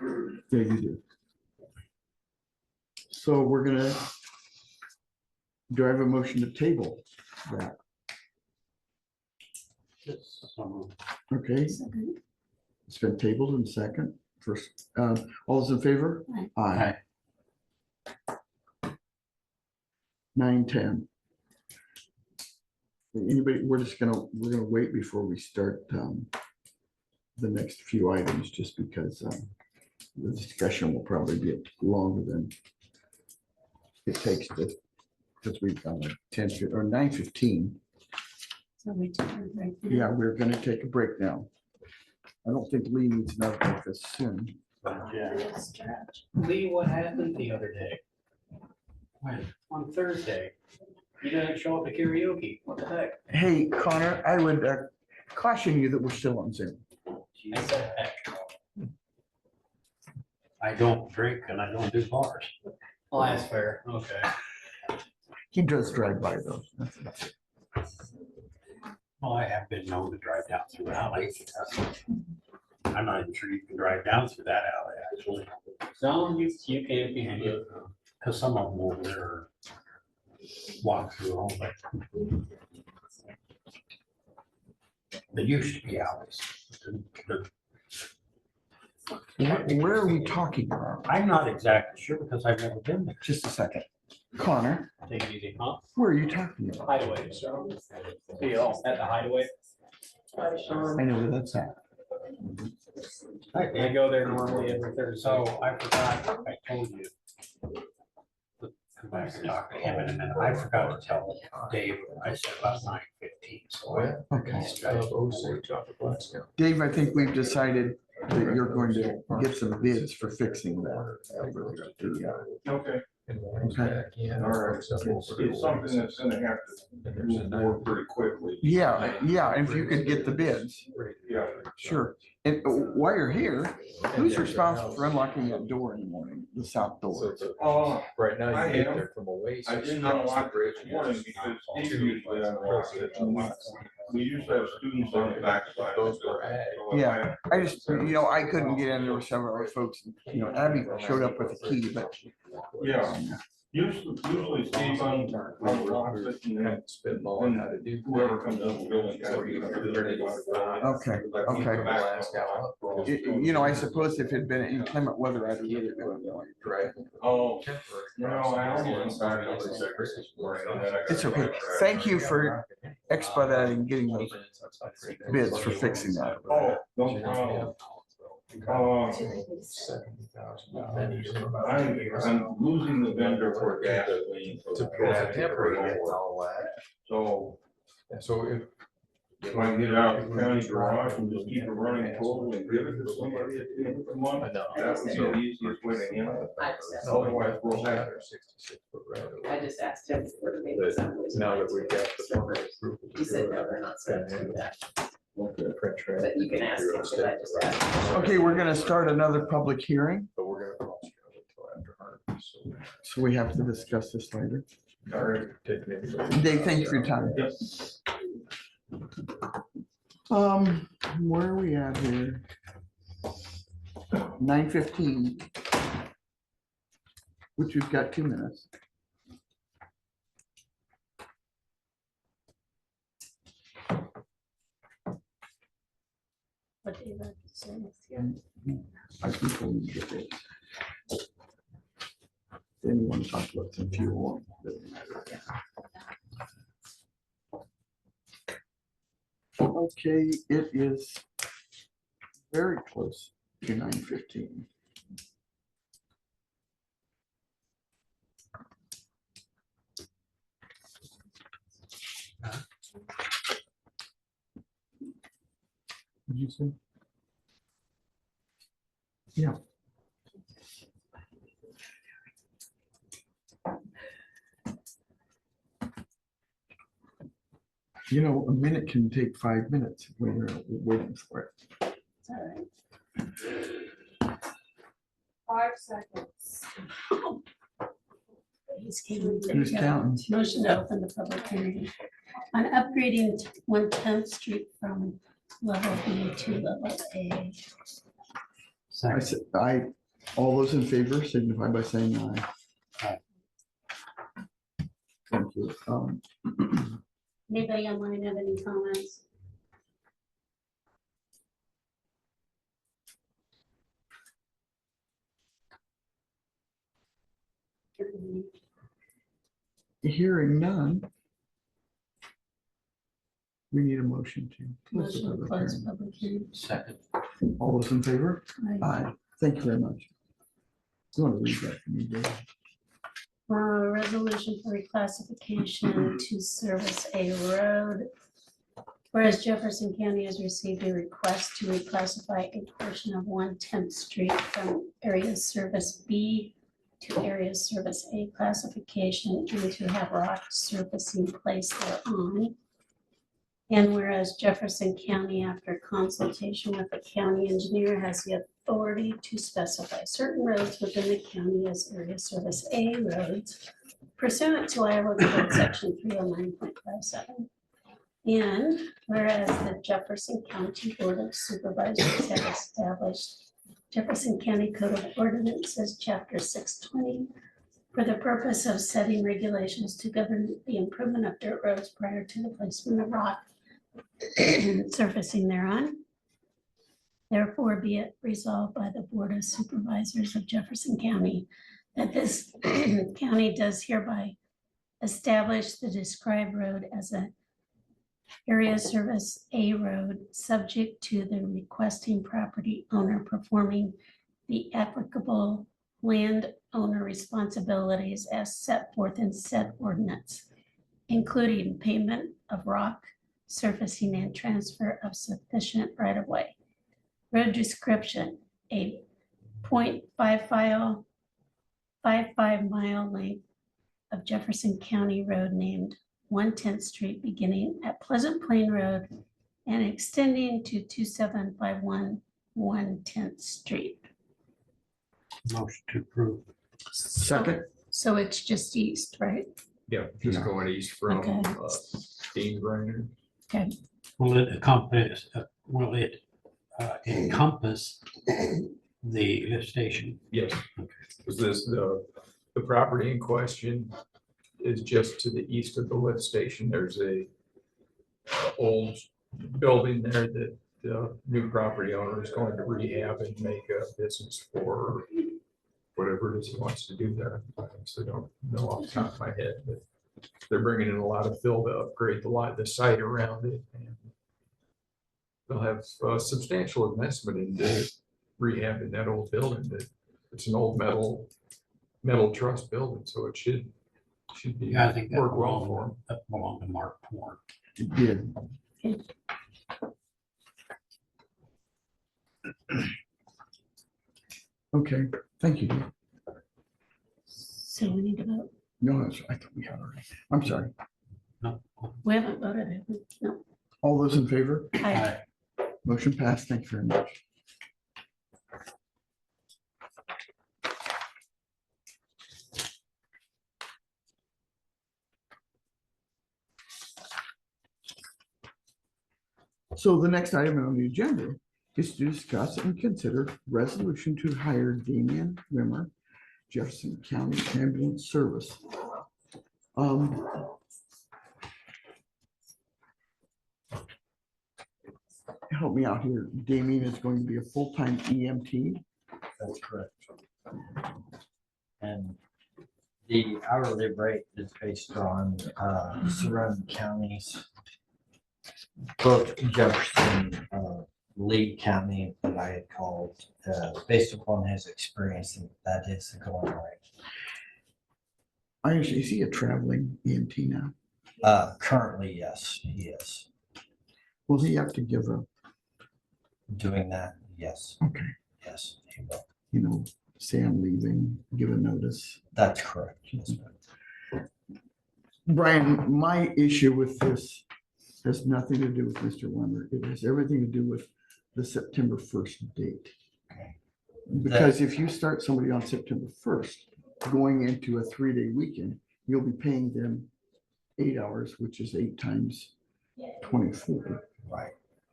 yeah, you do. So we're gonna, do I have a motion to table that? So, Okay, Second. it's been tabled in second. First, all those in favor? Aye. Aye. 9:10. Anybody, we're gonna wait before we start the next few items, just because the discussion will probably be longer than it takes to, because we've got 9:15. So we took a break. Yeah, we're gonna take a break now. I don't think Lee needs another breakfast soon. yeah. Stretch. Lee, what happened the other day? When? On Thursday. You didn't show up to karaoke. What the heck? Hey, Connor, I would caution you that we're still on Zoom. I said heck. I don't drink and I don't do bars. Well, that's fair. Okay. He does drive by those. That's about it. Well, I have been known to drive down through alleys. I'm not even sure you can drive down through that alley, actually. No, you can't be, because some of them over there walk through all, but there used to be alleys. Where are we talking about? I'm not exactly sure because I've never been there. Just a second. Connor, Take it easy, huh? where are you talking about? Hideaway. At the hideaway. I know where that's at. I go there normally every Thursday. So I forgot, I told you. Come back and talk to him in a minute. I forgot to tell Dave, I said about 9:15, so. Okay. Okay. Dave, I think we've decided that you're going to get some bids for fixing that. Okay, Okay. all right. It's something that's gonna have to move forward pretty quickly. Yeah, yeah, if you could get the bids, Yeah. sure. And while you're here, who's responsible for unlocking that door in the morning, the south door? Oh, Right now, I you get am. there from Oasis. I didn't unlock it this morning because Steve usually unlocks it. We usually have students on the backside. Those were ag. Yeah, I just, I couldn't get in, there were several other folks, Abby showed up with a key, but. Yeah, usually Steve unlocks it and then Spit ball on how to do. whoever comes in the building. Okay, okay. I suppose if it'd been inclement weather, I'd have really been. Oh, no, I almost started. It's okay. Thank you for expediting getting those bids for fixing that. Oh, no problem. I'm losing the vendor for gasoline. So So if. if I can get it out of the county garage and just keep it running full and give it to somebody at the end of the month, that would be the easiest way to handle it. Otherwise, we'll have. I just asked him for the meeting. Now that we've got the formal approval. He said, no, they're not set to do that, Okay, print track. but you can ask him, because I just asked. Okay, we're gonna start another public hearing, But we're gonna cross until after harvest, so. so we have to discuss this later. All right, taking it. Dave, thank you for your time. Yes. Where are we at here? 9:15. Which we've got 2 minutes. What do you like to say next year? I think we'll need to get it. Then you want to talk about some fuel. Okay, it is very close to 9:15. Did you say? Yeah. A minute can take 5 minutes when you're waiting for it. It's all right. 5 seconds. Who's counting? Motion to open the public hearing on upgrading 110th Street from level B to level A. All those in favor signify by saying aye. Aye. Thank you. Anybody online have any comments? Hearing none. We need a motion to. close the Motion to public close hearing. public hearing. Second. All those in favor? Aye. Aye. Thank you very much. You want to read that for me, Dave? Resolution for reclassification to service a road. Whereas Jefferson County has received a request to reclassify a portion of 110th Street from area service B to area service A classification and to have rock surfacing placed thereon. And whereas Jefferson County, after consultation with the county engineer, has the authority to specify certain roads within the county as area service A roads pursuant to Iowa Code Section 309.57. And whereas the Jefferson County Board of Supervisors have established Jefferson County Code of Ordinances, Chapter 620, for the purpose of setting regulations to govern the improvement of dirt roads prior to the placement of rock surfacing thereon. Therefore, be it resolved by the Board of Supervisors of Jefferson County that this county does hereby establish the described road as a area service A road, subject to the requesting property owner performing the applicable landowner responsibilities as set forth in said ordinance, including payment of rock, surfacing, and transfer of sufficient right-of-way. Road description: a 0.55 mile length of Jefferson County Road named 110th Street, beginning at Pleasant Plain Road and extending to 2751 110th Street. Motion to approve. Second. So it's just east, right? Yeah, just Yeah. going east from Okay. Dean Grinder. Will it encompass, encompass the lift station? Yes. Because the property in question is just to the east of the lift station. There's a old building there that the new property owner is going to rehab and make a business for whatever it is he wants to do there. I honestly don't know off the top of my head, but they're bringing in a lot of fill to upgrade the site around it. And they'll have a substantial investment into rehabbing that old building. That it's an old metal truss building, so it should be Yeah, I think that work well for them. That belonged to Mark Porn. It did. Okay, thank you. Dave. So we need to vote. No, I thought we had already. I'm sorry. No. We haven't voted, have we? No. All those in favor? Aye. Motion passed. Thank you very much. So the next item on the agenda is to discuss and consider resolution to hire Damian Rimmer, Jefferson County Ambulance Service. Help me out here. Damian is going to be a full-time EMT. That's correct. And the hourly rate is based on surrounding counties. Both Jefferson, Lee County that I had called, based upon his experience, and that is the going rate. Is he a traveling EMT now? Currently, yes, he is. Will he have to give a, Doing that, yes, okay, yes, he will. you know, say I'm leaving, give a notice? That's correct. Yes, ma'am. Brian, my issue with this has nothing to do with Mr. Lemmer. It has everything to do with the September 1st date. Okay. Because if you start somebody on September 1st, going into a 3-day weekend, you'll be paying them 8 hours, which is 8 times 24, Right.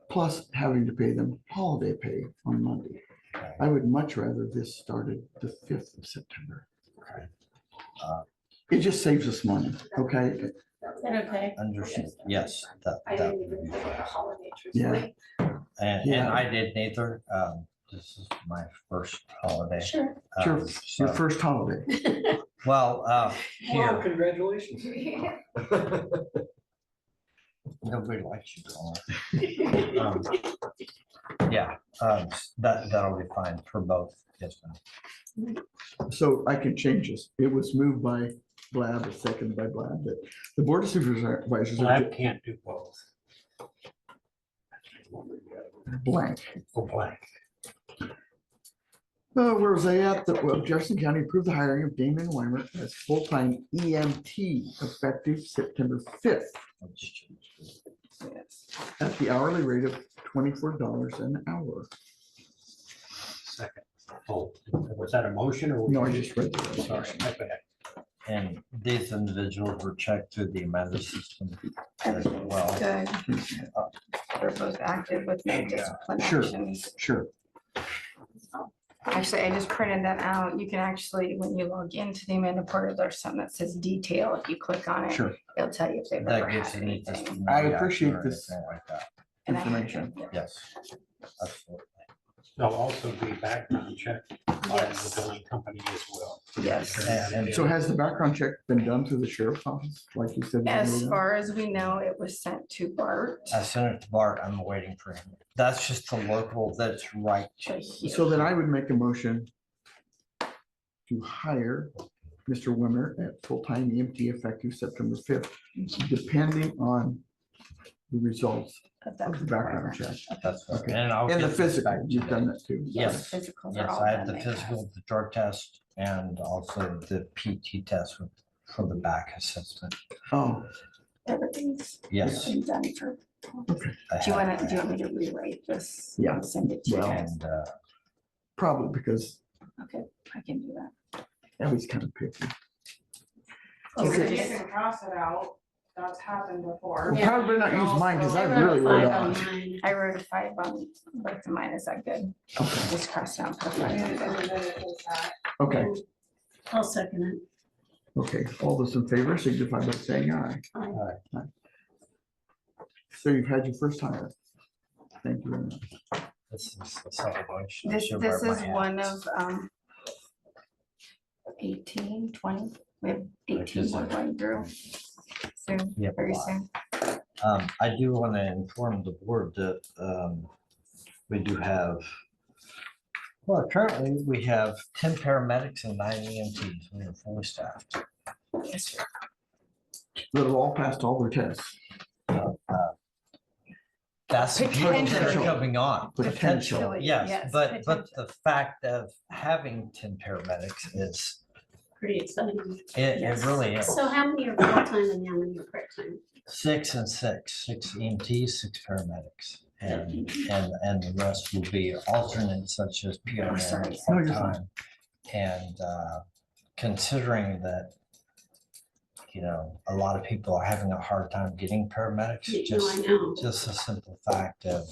plus having to pay them holiday pay on Monday. I would much rather this started the 5th of September. Okay. It just saves us money, okay? Is that okay? Understood, yes, that would be fine. Yeah. And Yeah. I did neither. This is my first holiday. Sure. Your, Um, your so- first holiday. Well, here, Congratulations. nobody likes you, Colin. Yeah, that'll be fine for both, yes, ma'am. So I can change this. It was moved by Blab, a second by Blab, that the Board of Supervisors Well, are I can't do both. blank. Go blank. Where was I at? Jefferson County approved the hiring of Damon Weimer as full-time EMT effective September 5th at the hourly rate of $24 an hour. Second. Oh, was that a motion or? No, I just read the Sorry. resolution. And these individuals were checked through the Amanda system as well. Good. They're both active with no discipline Sure. actions. Sure. Actually, I just printed that out. You can actually, when you log into the Amanda portal, there's something that says detail. If you click on it, Sure. it'll tell you if they've ever That had gives you anything. anything. I appreciate this Like that. And I have information. it. Yes, absolutely. There'll also be background check by the billing company as well. Yes. And So has the background check been done through the sheriff's office, like you said? As far as we know, it was sent to Bart. I sent it to Bart, I'm waiting for him. That's just the local, that's right. to here. So then I would make a motion to hire Mr. Wimmer at full-time EMT effective September 5th, depending on the results Of that of the background program. check. That's right. Okay. And I'll And the get this physical, back to you've you. done that too. Yes. Physicals are Yes, all I had done, the they physical, the drug test, and also the PT test for the back assistant. Oh, Everything's Yes. been done for. okay. I Do you have- want me to rewrite this? Yeah. And send it to you Well, guys? And, Probably because Okay, I can do that. that was kind of picky. Do you want Okay. me to- cross it out. That's happened before. Well, probably not use mine because I I really wrote wrote 5 on on. mine. I wrote a 5 on both of mine. Is that good? Okay. Just cross out. Put a 5 on it. Okay, I'll second it. okay. All those in favor signify by saying aye. Aye. So you've had your first hire. Thank you very much. this is a celebration. I This should wear is my one hats. of 18, 20. We have 18 is we're it? going through soon, We have a very lot. soon. I do want to inform the board that we do have, well, currently we have 10 paramedics and 9 EMTs. We are fully staffed. That have all passed all their tests. That's the people that are Potential. coming on. Potential. Potential, yes, Yes, but the fact of having 10 paramedics is, Pretty exciting. it really is. So how many are full-time and how many are part-time? 6 and 6, 6 EMTs, 6 paramedics. And the rest will be alternates such as PRN sorry. No, you're fine. part-time. And considering that, you know, a lot of people are having a hard time getting paramedics, You know, I know. just the simple fact of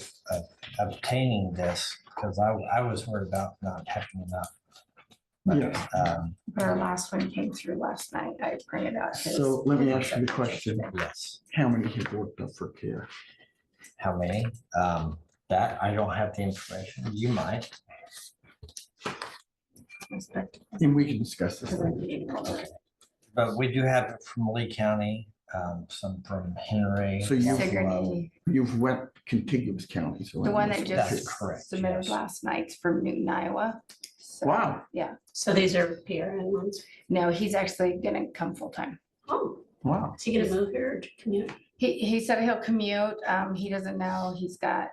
obtaining this, because I was worried about not having enough. But, Yeah. Our last one came through last night. I printed out his. So let me ask you the question. yes, How many have worked up for care? how many? That, I don't have the information. You might. And we can discuss this later. But we do have it from Lee County, some from Henry. So you- Sigourney, You've went contiguous counties. so the one that That's just correct, submitted yes. last night's from Newton, Iowa. So, Wow. Yeah, So these are PRN ones. no, he's actually gonna come full time. Oh, Wow. is he gonna move here or to commute? He said he'll commute. He doesn't know. He's got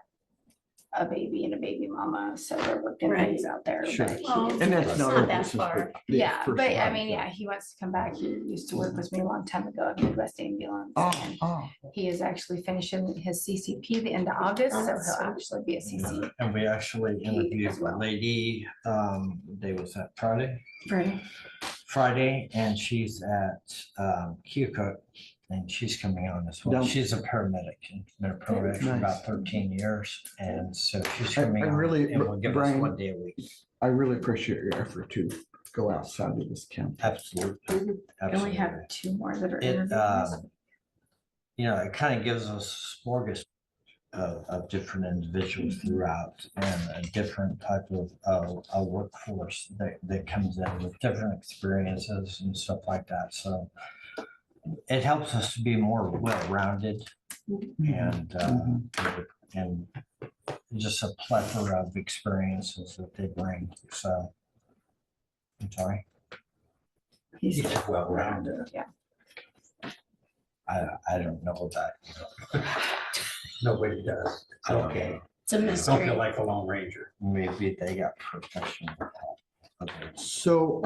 a baby and a baby mama, so they're working Right. things out there. Sure. but he Well, is- And that's It's not not our that business, far. but the Yeah, but I person- mean, yeah, he wants to come back. He used to work with me a long time ago at Midwest Ambulance. Oh, and oh, He is actually finishing his CCP the end of August, so he'll actually be a CC. And we actually interviewed as a well. lady, day was that Friday? Right. Friday, and she's at Keokuk, and she's coming on as well. Down- She's a paramedic and been a paramedic for Nice. about 13 years, and so she's I coming on really- and will give us Brian- 1 day a week. I really appreciate your effort to go outside of this county. Absolutely. And we Absolutely. have 2 more that are It, interviews. it kind of gives us a smorgasbord of different individuals throughout and a different type of a workforce that comes in with different experiences and stuff like that. So it helps us to be more well-rounded and just a plethora of experiences that they bring. So I'm sorry. He's well-rounded. Yeah. I don't know that. Nobody does. It's okay. It's a Don't mystery. feel like a lone ranger. Maybe they got professional help. Okay. So,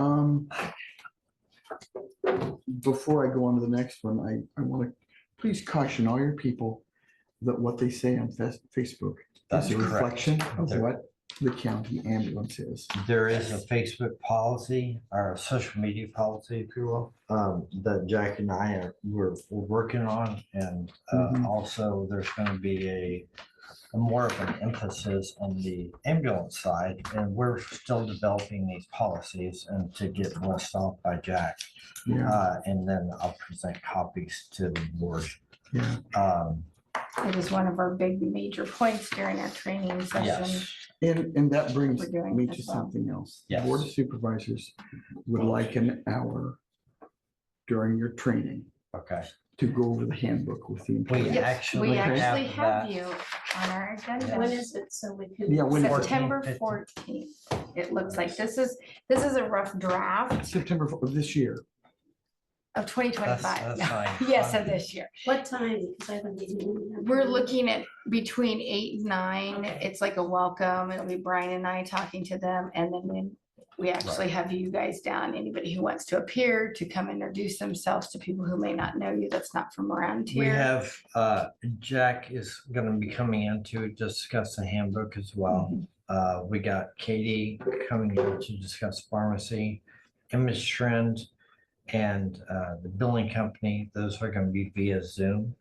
before I go on to the next one, I want to please caution all your people that what they say on Facebook That's is a correct. reflection of There- what the county ambulance is. There is a Facebook policy or a social media policy, if you will, that Jack and I we're working on. And Mhm. also there's going to be a more of an emphasis on the ambulance side. And we're still developing these policies and to get blessed off by Jack. Yeah, And then I'll present copies to the board. yeah. It is one of our big major points during our training session. Yes. And that brings We're doing me it to as well. something else. The Yes. Board of Supervisors would like an hour during your training Okay. to go over the handbook with the We employees. actually We Okay. actually have that. you on our When agenda. is it? So we can. Yeah, when is it? September 14th. 14th. It looks like this is a rough draft September of this year. of 2025. That's fine. Yes, of this year. What time? Because I haven't been. We're looking at between 8 and 9. It's like a welcome. It'll be Brian and I talking to them. And then when we actually have you guys down, anybody who wants to appear to come introduce themselves to people who may not know you, that's not from around We here. have, Jack is gonna be coming in to discuss the handbook as well. We got Katie coming in to discuss pharmacy, image trend, and the billing company. Those are gonna be via Zoom.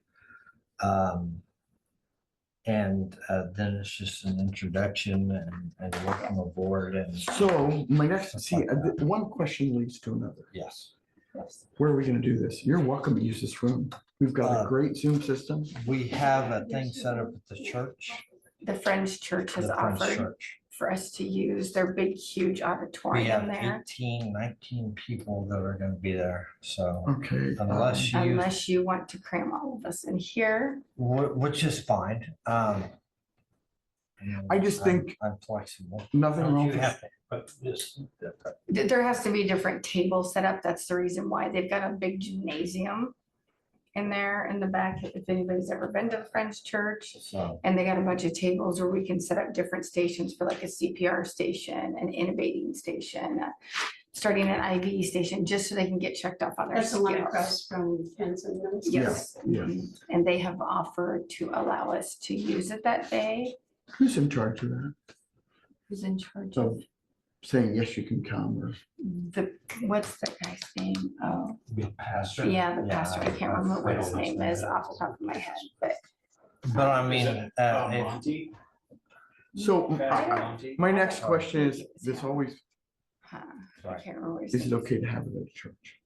And then it's just an introduction and welcome aboard and So my next, see, one question leads to another. yes. Yes. Where are we gonna do this? You're welcome to use this room. We've got a great Zoom system. We have a thing set up at the church. The Friends Church has the Friends offered Church. for us to use their big, huge We auditorium have there. 18, 19 people that are gonna be there, so Okay. unless you, Unless you want to cram all of us in here. which is fine. I just think- I'm flexible. Nothing wrong You with have to, but this, There has to be different tables set up. That's the reason why they've got a big gymnasium in there in the back, if anybody's ever been to the Friends Church. So, And they got a bunch of tables where we can set up different stations for like a CPR station, an intubating station, starting an IV station, just so they can get checked off on their That's the one skills. across from Hanson. Yes. Yeah. And they have offered to allow us to use it that day. Who's in charge of that? Who's in charge Of of saying, yes, you can come or? what's that guy's name? Oh, be pastor. yeah, the pastor. I can't remember what his I name is off the top of my head, but But I mean, if- Monty? So Monty? my next question is, this always, I can't remember. his is it name. okay to have it at a church?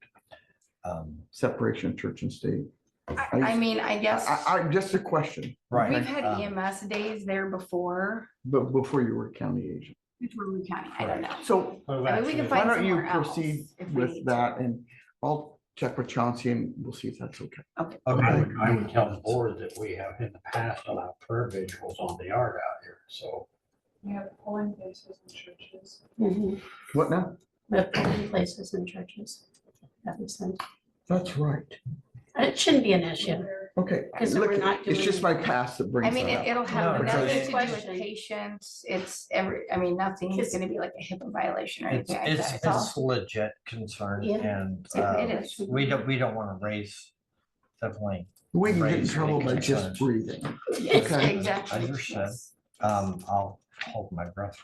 separation of church and state? I mean, I guess Just a question. right. we've had EMS days there before. But before you were county agent. Before we county, I don't know. So I mean, we can why find don't you somewhere else proceed if we with need that and I'll check with Chauncey and we'll see if that's okay. Okay. I would tell the board that we have in the past allowed prayer vigils on the yard out here, so. We have polling places in churches. What now? We have polling places in churches. That makes sense. That's right. It shouldn't be an issue. Okay, Because we're look, not it's just my doing- past that I brings mean, that up. it'll have No, nothing because- to do with patients. It's nothing is gonna be like a HIPAA violation or It's, anything like that. it's, It's all. it's legit concern Yeah. and, It is. we don't want to raise, definitely. We can get in raise trouble any by just concerns. breathing. Yes, Okay. exactly. Understood. yes. I'll hold my breath.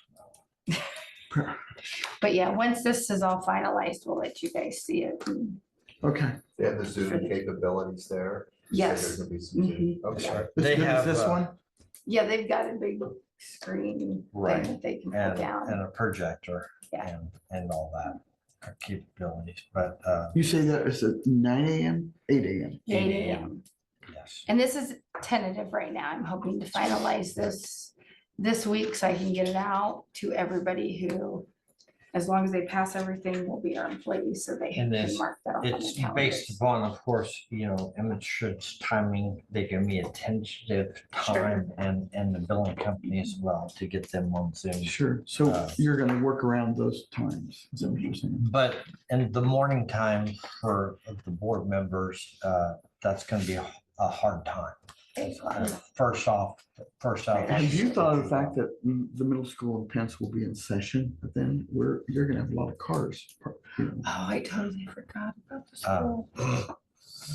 But yeah, once this is all finalized, we'll let you guys see it. Okay. They have the Zoom capabilities there. So Yes. there's gonna be some Zoom. Mhm. Okay. As They good as have, this one? Yeah, they've got a big screen Right. thing that they can put And down. a projector Yeah. and all that capabilities, but, You say that it's at 9 AM, 8 AM? 8 a.m. yes. And this is tentative right now. I'm hoping to finalize this week so I can get it out to everybody who, as long as they pass everything, will be our employees, so they And can it's- mark that off on It's the based calendars. upon, of course, Emmett Should timing, they give me a tentative time and the billing company as well to get them on Zoom. Sure, so Uh, you're gonna work around those times, is that what you're saying? But in the morning time for the board members, that's gonna be a hard time. First off. Have you thought of the fact that the middle school in Pence will be in session, but then you're gonna have a lot of cars. Oh, I totally forgot about the Um, school.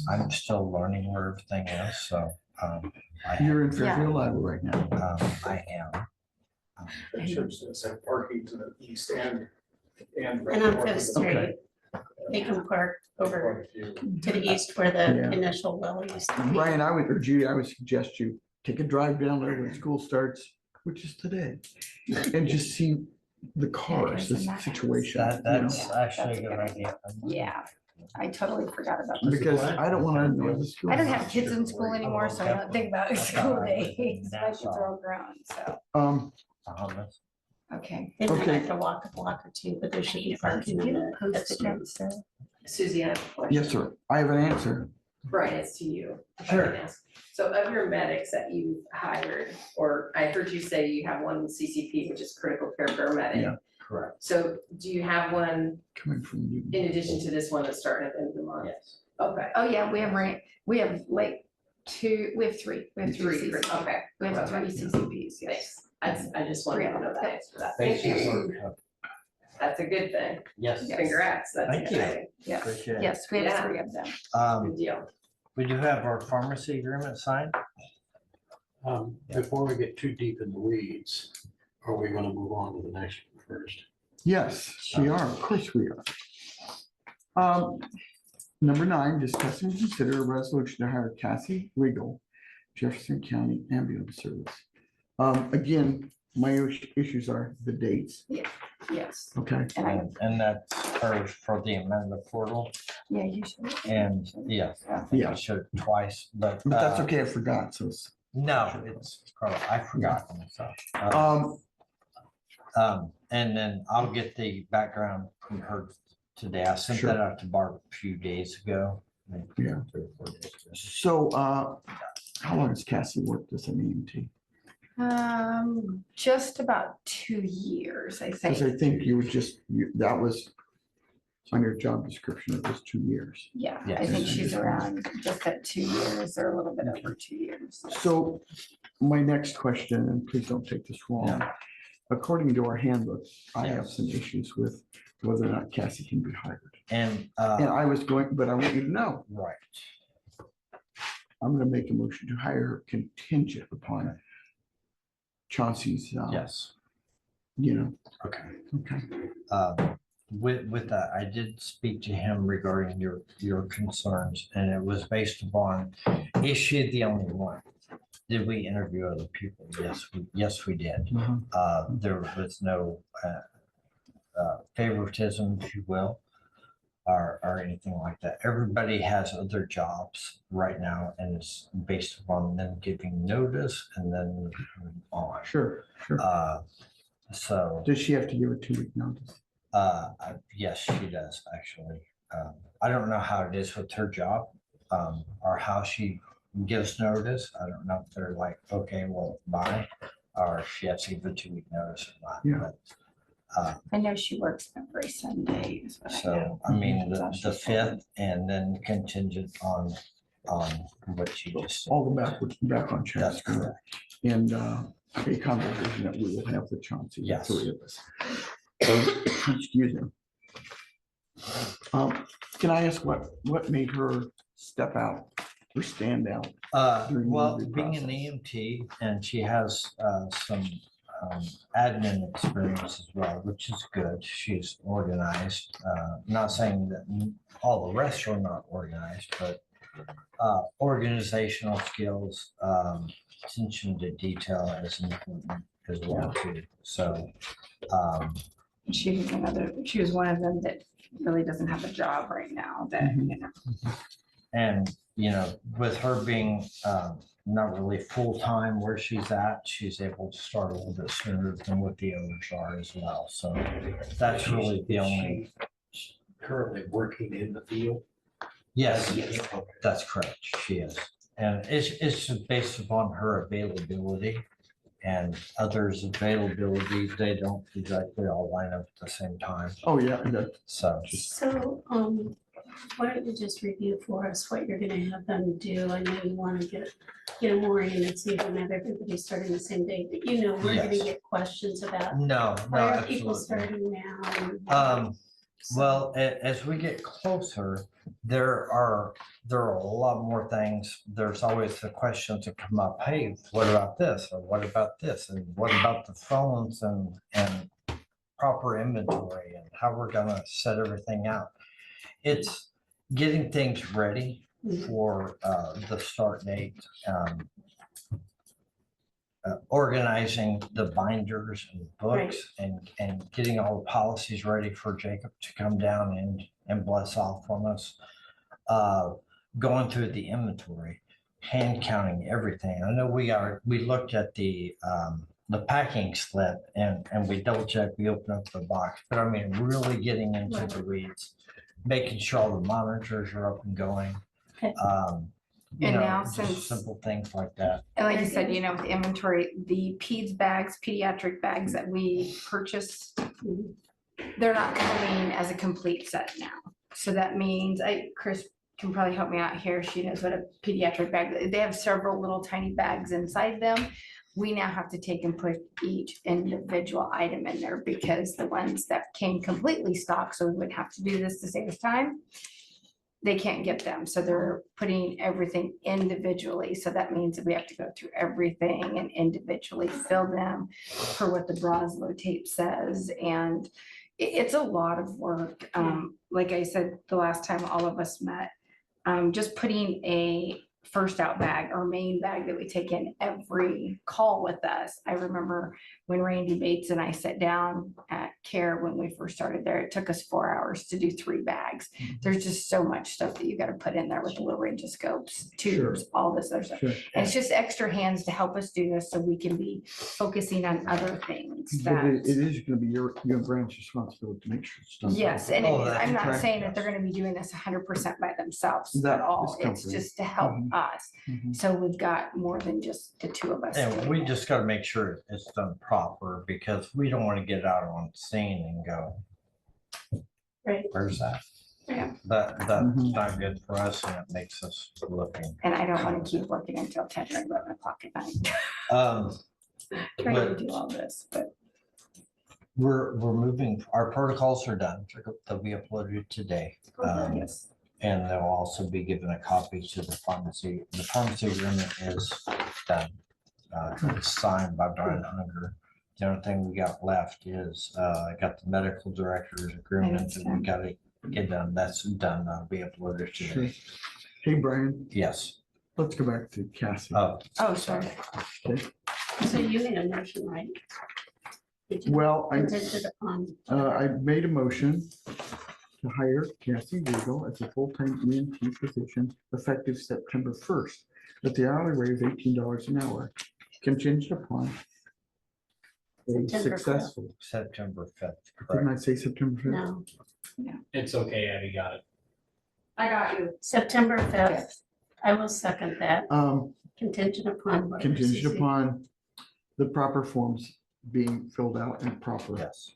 I'm still learning where everything is, so, You're in Fairfield Library right now. I am. It's a parking to the east end and. And on Fifth Okay. Street, they can park over to the east where the Yeah. initial well used to be. Brian, or Judy, I would suggest you take a drive down there when school starts, which is today, and just see the cars, the situation. That's actually a good idea. Yeah, I totally forgot about this. Because I don't wanna annoy the school. I don't have kids in school anymore, so I don't think about school days. My kids are all grown, so, okay. They might Okay. have to walk a block or two, but there should be parking in the. at the street. Susie, I have a question. Yes, sir, I have an answer. Brian, it's to you. if I Sure. can ask. So of your medics that you've hired, or I heard you say you have one CCP, which is critical care paramedic. Yeah. Correct. So do you have one Coming from you. in addition to this one that's starting at the end of the month? Yes. Okay. Oh, yeah, we have we have like we have three Three, CCPs. okay. We have three Okay. CCPs, yes. Thanks. I just wanted to know that answer to that. Thank you. That's a good thing. Yes. Yes. Congrats. That's Thank you. exciting. Yeah, Appreciate it. yes, we have Yeah. three of them. Good deal. We do have our pharmacy agreement signed. Before we get too deep in the weeds, are we gonna move on to the next one first? Yes, we are, of course we are. Number 9, discuss and consider a resolution to hire Cassie Regal, Jefferson County Ambulance Service. Again, my issues are the dates, Yes, okay? and I, And that's for the amendment portal. yeah, you should. And yes, I think Yeah. I showed it twice, but. But that's okay, I forgot, so it's, No, I forgot myself. And then I'll get the background from her today. I sent Sure. that out to Barb a few days ago. maybe Yeah. 3 or 4 days ago. so, how long has Cassie worked as an EMT? Just about 2 years, I Because think. I think you would that was on your job description, it was 2 years. Yeah, I Yes. think she's around just at 2 years or a little bit over 2 years. So my next question, and please don't take this wrong. Yeah. According to our handbook, I have Yes. some issues with whether or not Cassie can be hired. And, And I was going, but I want you to know, right, I'm gonna make a motion to hire her contingent upon Chauncey's, yes, okay. with that, I did speak to him regarding your concerns, and it was based upon, is she the only one? Did we interview other people? Yes, we did. There was no favoritism, if you will, or anything like that. Everybody has other jobs right now, and it's based upon them giving notice and then moving on. Sure. So, Does she have to give a 2-week notice? yes, she does, actually. I don't know how it is with her job, or how she gives notice. I don't know if they're like, okay, well, bye, or if she has to give a 2-week notice or not. Yeah. But, I know she works every Sunday. is what I know. so, I mean, That's all the she told me. 5th and then contingent on what she just said. all the background checks. That's correct. And a conversation that we will have with Chauncey, the Yes. three of us. Excuse me. Can I ask what made her step out or stand out? during the Well, interview being an process? EMT, and she has some admin experience as well, which is good. She's organized. Not saying that all the rest are not organized, but organizational skills, attention to detail is important as well too. So, She was one of them that really doesn't have a job right now that, you know. and with her being not really full-time where she's at, she's able to start a little bit sooner than what the others are as well. So that's really the only. Currently working in the field. Yes, Okay. that's correct. She is. And it's just based upon her availability and others' availability. They don't exactly all line up at the same time. Oh, yeah, and that- So, Why don't you just review for us what you're gonna have them do? I know you wanna get them oriented, so you don't have everybody starting the same day, but we're gonna Yes. get questions about no, why are absolutely. people starting now? Well, as we get closer, there are a lot more things. There's always the questions that come up. Hey, what about this? Or what about this? And what about the phones and proper inventory and how we're gonna set everything out? It's getting things ready for the start date. Organizing the binders and books and getting all the policies ready for Jacob to come down and bless off on us. Going through the inventory, hand counting everything. I know we looked at the packing slip and we double checked, we opened up the box, but I mean, really getting into the weeds, making sure all the monitors are up and going. Okay. And now just since- simple things like that. And like you said, with the inventory, the pediatric bags that we purchased, they're not coming as a complete set now. So that means Chris can probably help me out here. She knows what a pediatric bag, they have several little tiny bags inside them. We now have to take and put each individual item in there because the ones that came completely stocked, so we would have to do this to save us time. They can't get them, so they're putting everything individually. So that means that we have to go through everything and individually fill them for what the Broslow tape says. And it's a lot of work. Like I said, the last time all of us met, just putting a first out bag or main bag that we take in every call with us. I remember when Randy Bates and I sat down at CARE when we first started there, it took us 4 hours to do 3 bags. There's just so much stuff that you got to put in there with the little radioscopes, tubes, all this other stuff. Sure. And it's just extra hands to help us do this so we can be focusing on other things But that. it is gonna be your branch's responsibility to make sure it's done. Yes, and Oh, that's I'm not correct. saying that they're gonna be doing this 100% by themselves That at all. is It's comforting. just to help Mhm. us. Mhm. So we've got more than just the 2 of us. And doing we it. just gotta make sure it's done proper because we don't wanna get out on scene and go, Right. where's that? Yeah. That's Mhm. not good for us and it makes us looking. And I don't wanna keep working until 10 or 11 o'clock at night, But trying to do all this, but we're moving, our protocols are done. They'll be uploaded today. yes. And they'll also be given a copy to the pharmacy. The pharmacy agreement is done. It's signed by Brian Hunger. The only thing we got left is, I got the medical director's agreement and we gotta get done. That's done. That'll be uploaded Sure. today. Hey, Brian, Yes. let's go back to Cassie. Oh, Oh, sorry. So you made a motion, right? Did you? Well, Contingent upon. I made a motion to hire Cassie Regal as a full-time EMT position effective September 1st at the hourly rate of $18 an hour, contingent upon a September 5th. successful, September 5th. didn't I say September 5th? No, It's okay, Abby got it. I got you. September 5th. I will second that, contingent upon. what Contingent Susie- upon the proper forms being filled out and proper. Yes,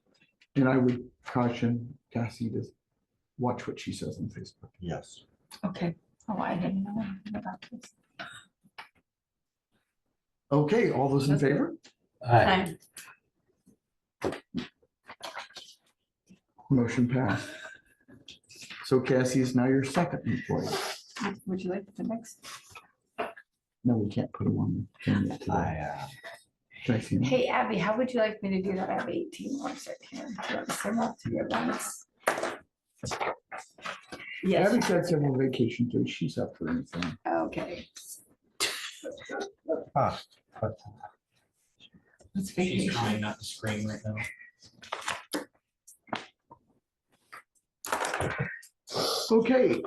And I would caution Cassie to watch what she says on Facebook. yes. Okay. Oh, I didn't know about this. Okay, all those in favor? Aye. Motion passed. So Cassie is now your second employee. Would you like the next? No, we can't put them on the thing yet today. Can I see them? Hey, Abby, how would you like me to do that? I have 18 more set here. Do you want to send that to your ones? Yes. Abby's had several vacation days. She's up for anything. Okay. Ah, Let's She's vacation. trying not to scream right now. Okay.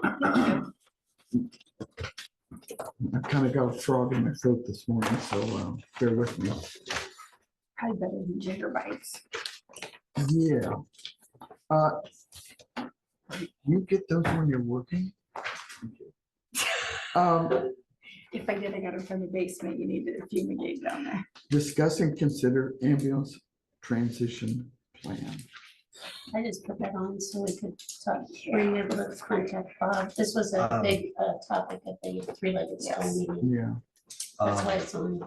I've kind of got a frog in my throat this morning, so bear with me. Probably better than Jigger Bites. Yeah. You get those when you're working? If I did, I got it from the basement. You needed a fumigate down there. Discuss and consider ambulance transition plan. I just put that on so we could talk, were you able to contact Bob? This was a big topic at the three-legged stool Yes. meeting. Yeah. That's why it's on.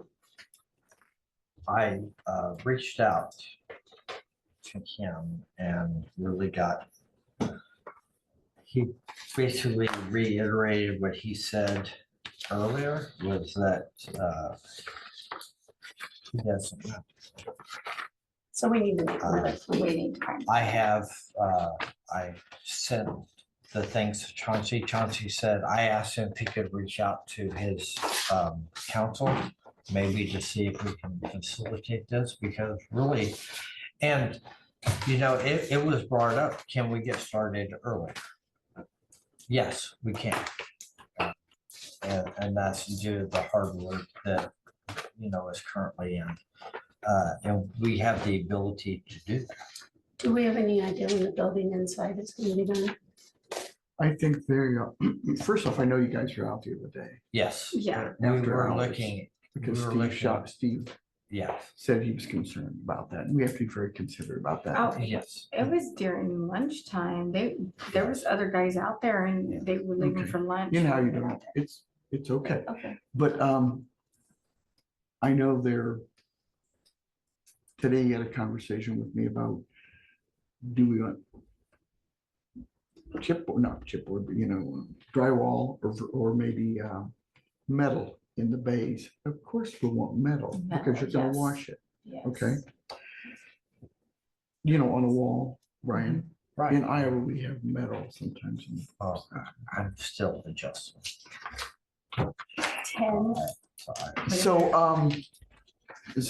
I reached out to him and really he basically reiterated what he said earlier, was that he doesn't know. So we need to make another plan. I sent the things to Chauncey. Chauncey said, I asked him if he could reach out to his council, maybe to see if we can facilitate this, because really, and you know, it was brought up, can we get started earlier? Yes, we can. And that's due to the hard work that, you know, is currently in. And we have the ability to do that. Do we have any idea when the building inside is going to be done? I think first off, I know you guys are out the other day. Yes. Yeah. We After were hours, looking, Because we were Steve yeah, said he was concerned about that. And we have to be very considerate about that. Oh, yes. it was during lunchtime. There was other guys out there and they were leaving Okay. for lunch. You know how you do it. It's okay. Okay. But I know today you had a conversation with me about, do we want not chipboard, but you know, drywall or maybe metal in the bays. Of course we want metal because you're gonna Yes. wash it, Yes. okay? You know, on a wall, Brian. Right. In Iowa, we have metal sometimes. Oh, I'm still adjusting. 10. So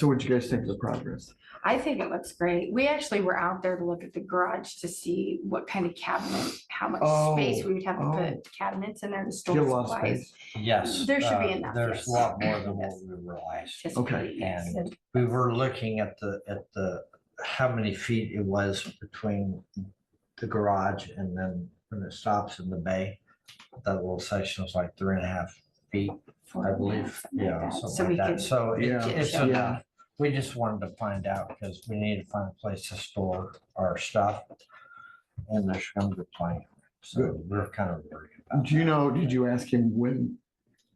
what'd you guys think of the progress? I think it looks great. We actually were out there to look at the garage to see what kind of cabinet, how much space we would have to put cabinets in there to Do you have a store lot of supplies. space? Yes. There should be enough, There's yes. a lot more than what Yes. we realized. Just Okay. really nice. And we were looking at how many feet it was between the garage and then when it stops in the bay. That little section was like 3.5 feet, I believe. Yeah, something like that. So it's Yeah. enough. We just wanted to find out because we need to find a place to store our stuff. And there's gonna be plenty. So we're kind of worried about Do you know, did you ask him when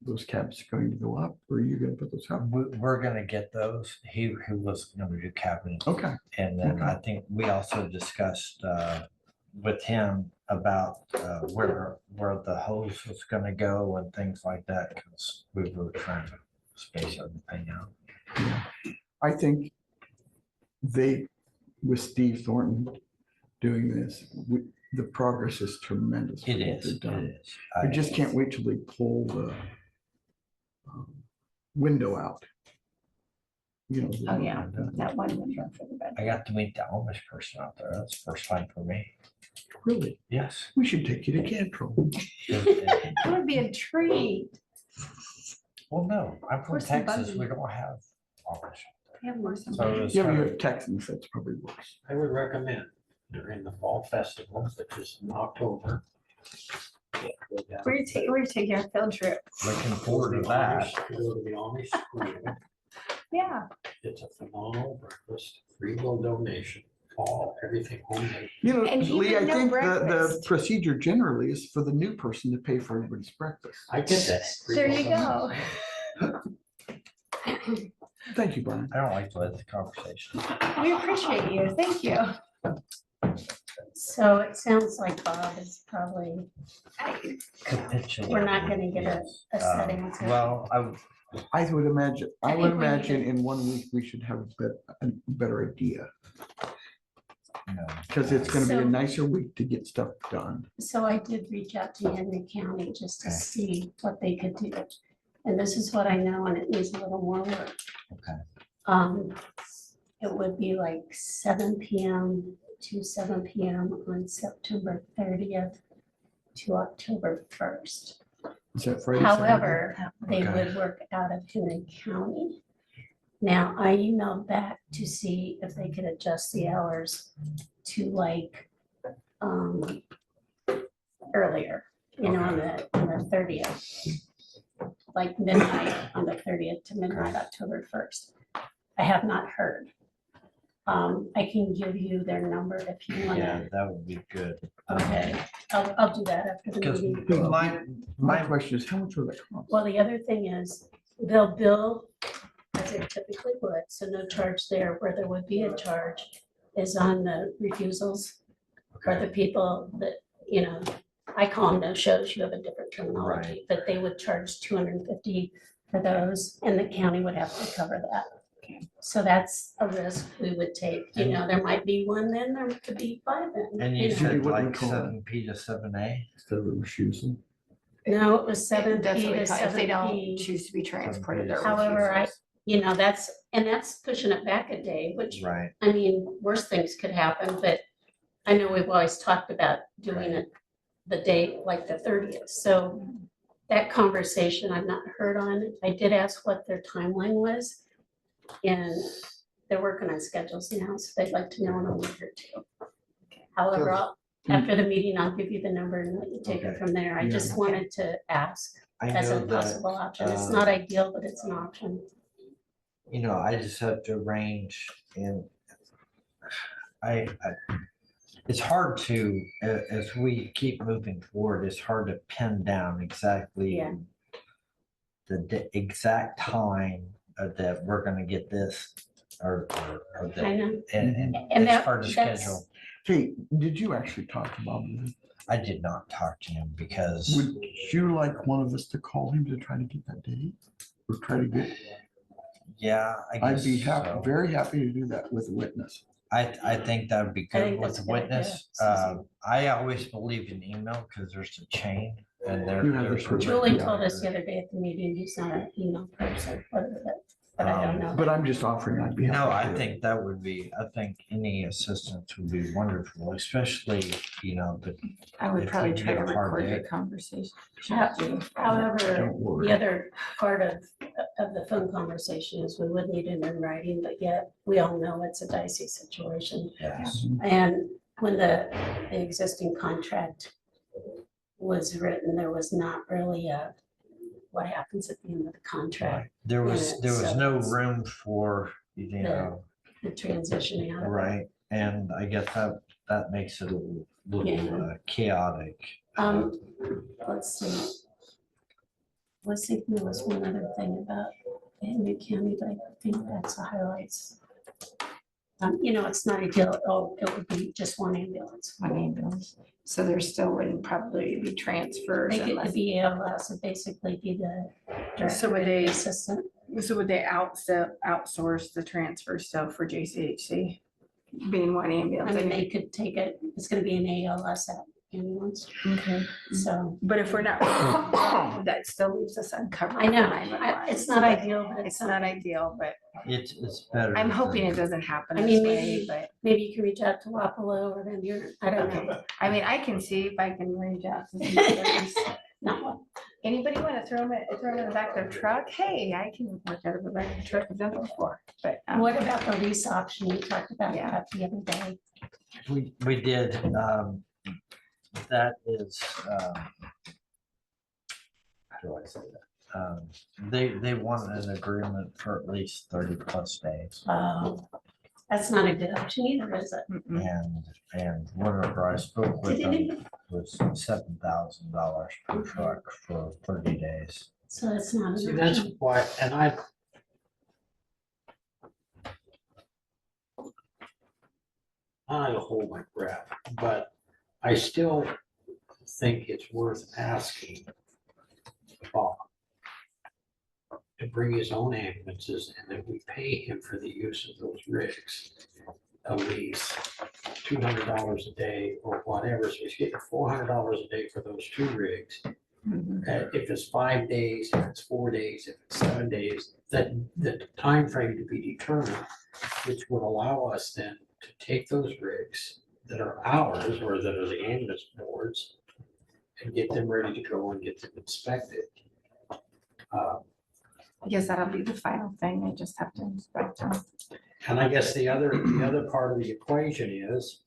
those cabs are going to go up? Or are you gonna put those up? We're gonna get those. He was gonna do cabinets. Okay. And then Okay. I think we also discussed with him about where the hose was gonna go and things like that, because we were trying to space everything out. Yeah. I think with Steve Thornton doing this, the progress is tremendous. It for what is, they've it done. is. I just can't wait till they pull the window out. You know. Oh, yeah, that one window for the bed. I got to meet the Amish person out there. That's the first time for me. Really? Yes. We should take you to Cantrell. That would be a treat. Well, no, I'm from Horse and Texas. buggy. We don't have Amish. We have more So somebody. it's Yeah, but kind you of- have Texans, that's probably worse. I would recommend during the fall festival, which is in October. We're taking a field trip. looking forward to that. Go to the Amish school. Yeah. It's a phenomenal breakfast, free will donation. all, everything homemade. You know, And Lee, I even no think the breakfast. procedure generally is for the new person to pay for everybody's breakfast. I get that. There you go. Thank you, Brian. I don't like to let the conversation. We appreciate you. Thank you. So it sounds like Bob is probably, Capitulate. we're not gonna get a setting. until- Well, I would imagine, I I would think we need imagine to- in 1 week, we should have a better idea. no. Because it's gonna be a So- nicer week to get stuff done. So I did reach out to Henry County just to Okay. see what they could do. And this is what I know, and it needs a little more work. Okay. It would be like 7 PM to 7 PM on September 30th to October 1st. Is that Friday? Saturday? However, they Okay. would work out of Henry County. Now, I emailed back to see if they could adjust the hours to like, earlier, you know, on the 30th. Like midnight on the 30th to midnight, October 1st. I have not heard. I can give you their number if you Yeah, wanna. that would be good. Okay, I'll do that after the Because meeting. My question is, how much will that cost? Well, the other thing is, they'll bill as they typically would, so no charge there. Where there would be a charge is on the refusals or the people that, you know, I call them no-shows, you have a different terminology, but they would charge 250 for those, and the county would have to cover that. So that's a risk we would take, you know, there might be one then, there could be 5 then. And you you know. said What do we like call that? 7P to 7A? Instead of refusal. No, it was 7 That's P what we to call it, if they 7 don't P. choose to be transported. they're However, refusals. You know, that's pushing it back a day, which, Right. I mean, worse things could happen, but I know we've always talked about doing it the day, like the 30th, so that conversation I've not heard on. I did ask what their timeline was, and they're working on schedules now, so they'd like to know in a week or 2. However, after the meeting, I'll give you the number and let you take it Okay. from there. I Yeah. just wanted to ask I as know a that, possible option. It's uh, not ideal, but it's an option. you know, I just have to arrange and I, it's hard to, as we keep moving forward, it's hard to pin down exactly Yeah. the exact time that we're gonna get this or I that, know. and And it's that- hard to that's- schedule. Kate, did you actually talk to Bob? I did not talk to him because, Would you like one of us to call him to try to get that date? Or try to get, yeah, I guess I'd be happy, so. very happy to do that with a witness. I think that would be I good think with that's the a good idea, witness. Susan. I always believe in email because there's a chain and there. You have the there's a proof. Julie record. told us the other day at the meeting, he's not an email person, but I don't know. But I'm just offering, I'd be happy. No, to I do it. think that would be, I think any assistance would be wonderful, especially, you know, the. I would if probably we try to get a hard record your hit. conversation. However, Don't worry. the other part of the phone conversation is we would need it in writing, but yet we all know it's a dicey situation. Yes. And when the existing contract was written, there was not really what happens at the end of the contract, There Yeah, was so no it's- room for, you Yeah. know, the transition out of it. right, and I guess that makes it a little Yeah. chaotic. Let's see. Let's see if there was one other thing about Henry County, but I think that's the highlights. You know, it's not ideal, it would be just one ambulance. One ambulance. So there still wouldn't probably be transfers They could unless. be ALS, would basically be the So director would and they- the assistant. So would they outsource the transfer stuff for JCHC? Being one I ambulance? mean, they could take it, it's gonna be an ALS ambulance, Okay. so. But if we're not, that still leaves us uncovered. I know, for 911. it's not ideal, but It's not ideal, but It's better. I'm hoping it than- doesn't happen I this mean, way, maybe- but. maybe you can reach out to Wapello or then you're, I don't know. I mean, I can see if I can reach out to somebody. Not one. Anybody want to throw them in the back of their truck? Hey, I can work out of the back of the truck. I've done it before, but. What about the lease option? We talked about Yeah. that the other day. We did, that is, how do I say that? They want an agreement for at least 30+ days. That's not a good option either, is it? And whatever I spoke with Did them anybody- was $7,000 per truck for 30 days. So that's not See, an that's option. why, and I don't hold my breath, but I still think it's worth asking Bob to bring his own ambulances and then we pay him for the use of those rigs. At least $200 a day or whatever, so he's getting $400 a day for those 2 rigs. If it's 5 days, if it's 4 days, if it's 7 days, that the frame to be determined, which would allow us then to take those rigs that are ours or that are the ambulance boards and get them ready to go and get them inspected. I guess that'll be the final thing. They just have to inspect them. And I guess the other part of the equation is,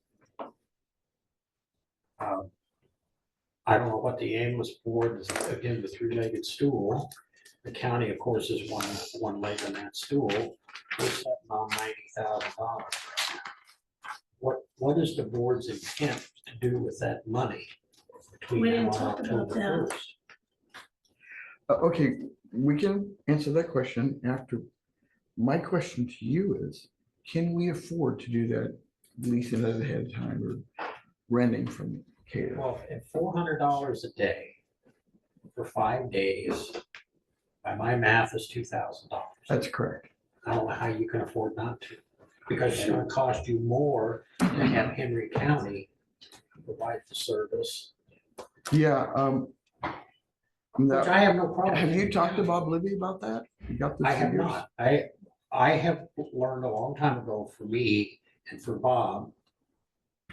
I don't know what the ambulance board is, again, the 3-legged stool. The county, of course, is one leg on that stool. We're sitting on $90,000. What is the board's intent to do with that money between We now didn't and talk about October that. 1st? Okay, we can answer that question after. My question to you is, can we afford to do that, leasing it ahead of time or renting from Cater? Well, at $400 a day for 5 days, by my math, is $2,000. That's correct. I don't know how you can afford not to, because it's gonna cost you more to have Henry County provide the service, Yeah, which I have no problem. have you with. talked to Bob Libby about that? You got the I have figures? not. I have learned a long time ago, for me and for Bob,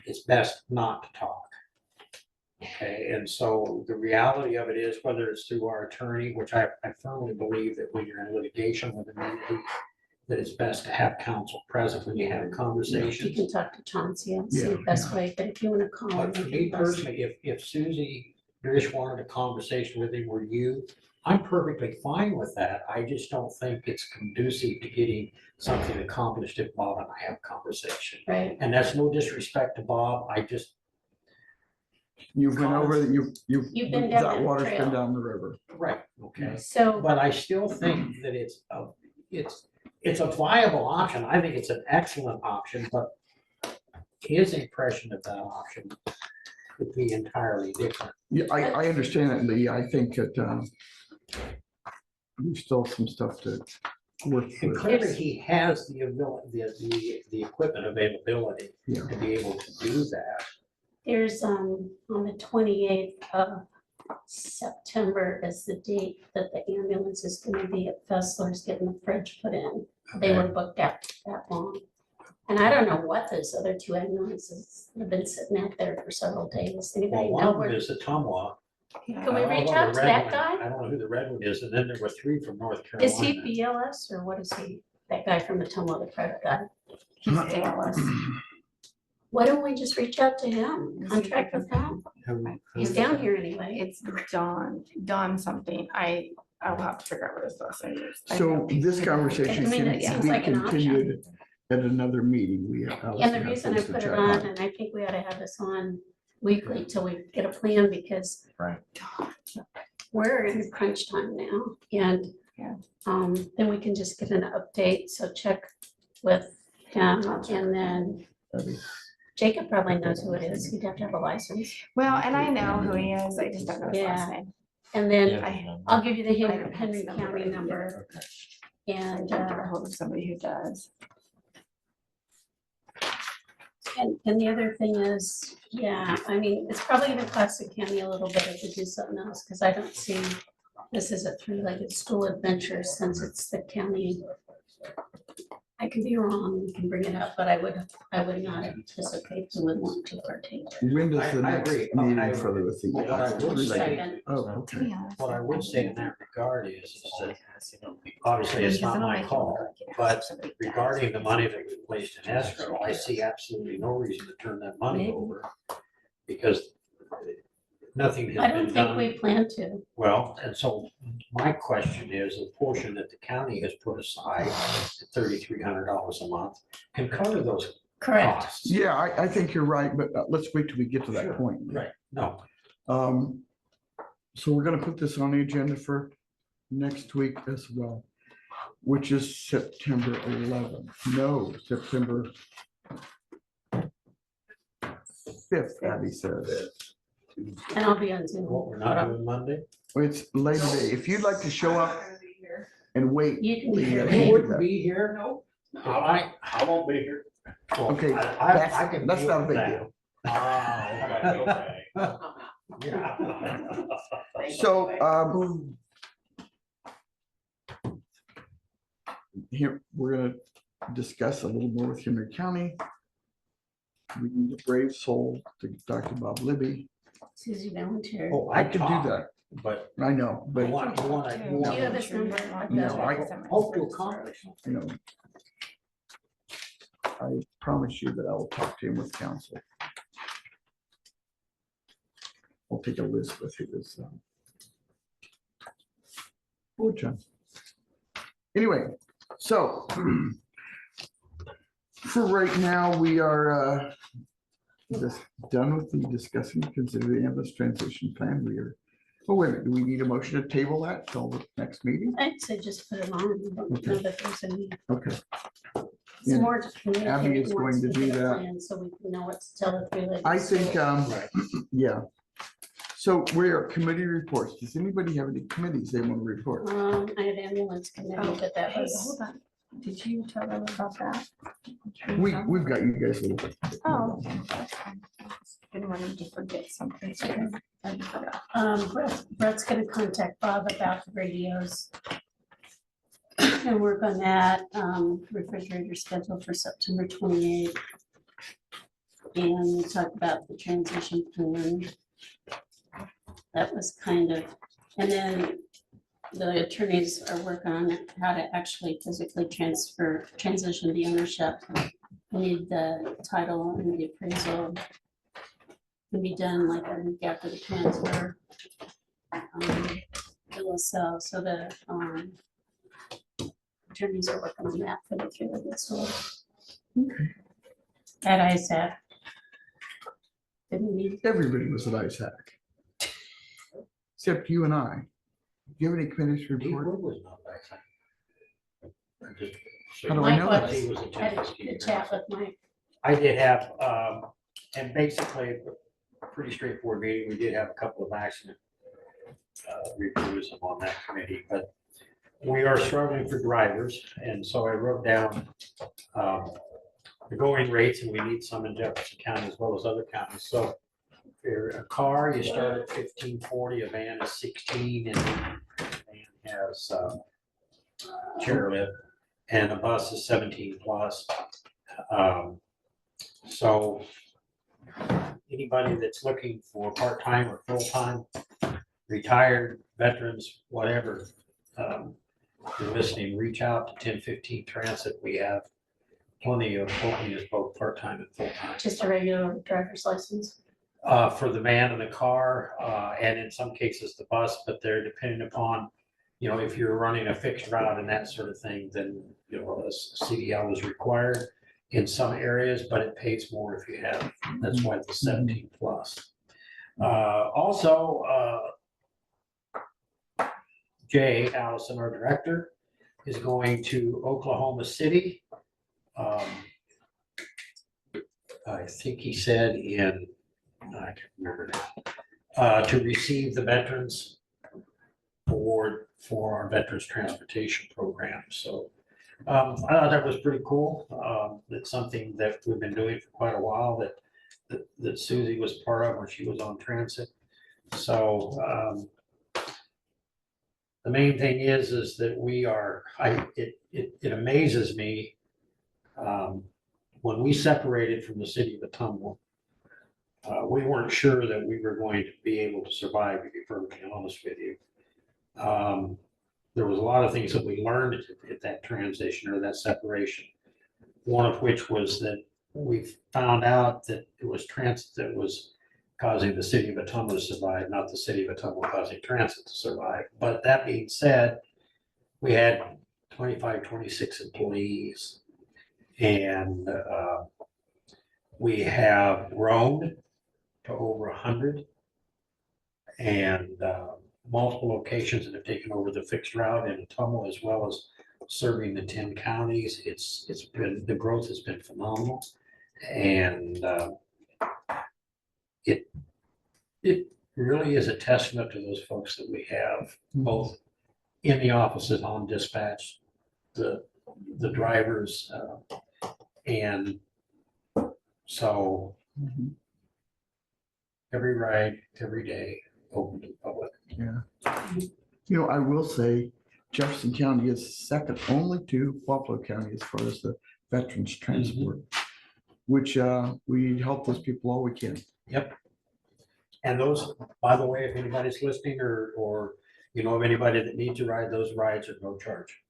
it's best not to talk. Okay, and so the reality of it is, whether it's through our attorney, which I firmly believe that when you're in litigation with an entity, that it's best to have counsel present when you have a You conversation. can talk to Chauncey and see Yeah. the best way, but if you wanna call him. But for you me can best- personally, if Susie Drish wanted a conversation with him or you, I'm perfectly fine with that. I just don't think it's conducive to getting something accomplished if Bob and I have a conversation. Right, And that's no disrespect to Bob. I just, You've been over, you've, You've been down that that water's been trail. down the river. right, okay. so, But I still think that it's a viable option. I think it's an excellent option, but his impression of that option would be entirely different. Yeah, I understand that, Lee. I think that, there's still some stuff to work And through. clearly, he has the ability, the equipment availability Yeah. to be able to do that. there's, on the 28th of September is the date that the ambulance is gonna be at Fessler's getting the fridge put in. They were booked out that long. And I don't know what those other 2 ambulances have been sitting out there for several days. Well, Anybody one know of them where? is the Tumwa. Can we reach out to that guy? I don't know who the red one is, and then there were 3 from North Is he Carolina. BLS or what is he? That guy from the Tumwa, the private guy? He's ALS. Why don't we just reach out to him, contract with him? He's down here anyway. It's Don something. I'll have to figure out what his last name is. I So know. this conversation I mean, can it seems be like an option. continued at another meeting. And the reason I put it on, and I think we ought to have this on weekly till we get a plan, because Right. we're in crunch time now, and Yeah. then we can just get an update, so check with him, and then Jacob probably knows who it is, he'd have to have a license, Well, and I know who he is. I just don't know his last Yeah. name. and then I I'll give you the I don't Henry have Henry his number County right number, and, get a hold of somebody who does. and the other thing is, yeah, I mean, it's probably gonna cost the county a little bit to do something else, because I don't see this is a 3-legged stool adventure, since it's the county. I could be wrong, we can bring it up, but I would not anticipate we would want to partake. When does the I next agree. meeting for the with What I would the? say, Second. Oh, To okay. be honest, what I would say in that regard is that obviously Because it's not it'll my make you call, look like you have but somebody that regarding the has- money that we placed in escrow, I see absolutely no reason to turn that money Maybe. over. Because nothing has I don't been think done. we plan to. Well, and so my question is, the portion that the county has put aside, $3,300 a month, can cover those Correct. costs. Yeah, I think you're right, but let's wait till we get to that Sure, point. Right, no, So we're gonna put this on the agenda for next week as well, which is September 11th. No, September 5th, Abby says. And I'll be on Zoom. what we're not doing Monday? It's Labor Day. If you'd like to show up and wait. You can be we, here. can You do wouldn't that. be here? No. I won't be here. Well, Okay, I can that's deal not a with big that. deal. Ah, okay, okay. Yeah. So, here, we're gonna discuss a little more with Henry County. We need a brave soul to Dr. Bob Libby. Susie volunteered. Oh, I could do talk, that. But I know, you but want, Do you have his number? No, I- hope to accomplish. you know, I promise you that I will talk to him with counsel. I'll take a list with you this. Oh, John. Anyway, so for right now, we are just done with the discussing, considering the ambulance transition plan. We are, oh, wait a minute, do we need a motion to table that till the next meeting? I'd say just put it on. We don't know that there's any. Okay. It's Yeah. more to communicate. Abby is more going to do specific that. plan So we can know what to tell the three ladies. I think, Right. yeah. So we are committee reports. Does anybody have any committees they want to report? I had ambulance committee, but that Hey, was, hold on. Did you tell them about that? We've got you guys. a little- Oh, okay, that's fine. Didn't want him to forget something. So I forgot. Brett's gonna contact Bob about the radios. And work on that, refrigerator schedule for September 28th. And we talked about the transition plan. That was kind of, and then the attorneys are working on how to actually physically transition the ownership. We need the title and the appraisal can be done like a week after the transfer. It will sell, so the attorneys are working on that for the three of us. So at ISAC. Didn't we? Everybody was at ISAC. Except you and I. Do you have any committees to He report? was not back then. How do I know Mike that? He was a Had a Texas good teacher. chat with Mike. I did have, and basically, a pretty straightforward meeting. We did have a couple of accident reviews on that committee, but we are struggling for drivers, and so I wrote down the going rates, and we need some in Jefferson County as well as other counties. So for a car, you start at $15.40, a van is $16, and a van has chairlift, and a bus is 17 plus. So anybody that's looking for part-time or full-time, retired, veterans, whatever, you're listening, reach out to 1015 Transit. We have plenty of openings, both part-time and full-time. Just a regular driver's license. For the van and the car, and in some cases the bus, but they're depending upon, you know, if you're running a fixed route and that sort of thing, then, you know, a CDL is required in some areas, but it pays more if you have, that's why it's 17 plus. Also, Jay Allison, our director, is going to Oklahoma City. I think he said in, I can't remember now, to receive the Veterans Award for our Veterans Transportation Program. So I thought that was pretty cool. It's something that we've been doing for quite a while that Susie was part of when she was on transit. So the main thing is that we are, it amazes me when we separated from the city of Atumwa, we weren't sure that we were going to be able to survive, to be perfectly honest with you. There was a lot of things that we learned at that transition or that separation. One of which was that we found out that it was transit that was causing the city of Atoma to survive, not the city of Atoma causing transit to survive. But that being said, we had 25, 26 employees. And we have grown to over 100 and multiple locations that have taken over the fixed route in Atoma, as well as serving the 10 counties. It's been, the growth has been phenomenal. And it really is a testament to those folks that we have, both in the offices, on dispatch, the drivers, and so every ride, every day, open to the public. Yeah. You know, I will say Jefferson County is second only to Buffalo County as far as the veterans transport, which we help those people all we can. Yep. And those, by the way, if anybody's listening or you know of anybody that needs a ride, those rides are no charge.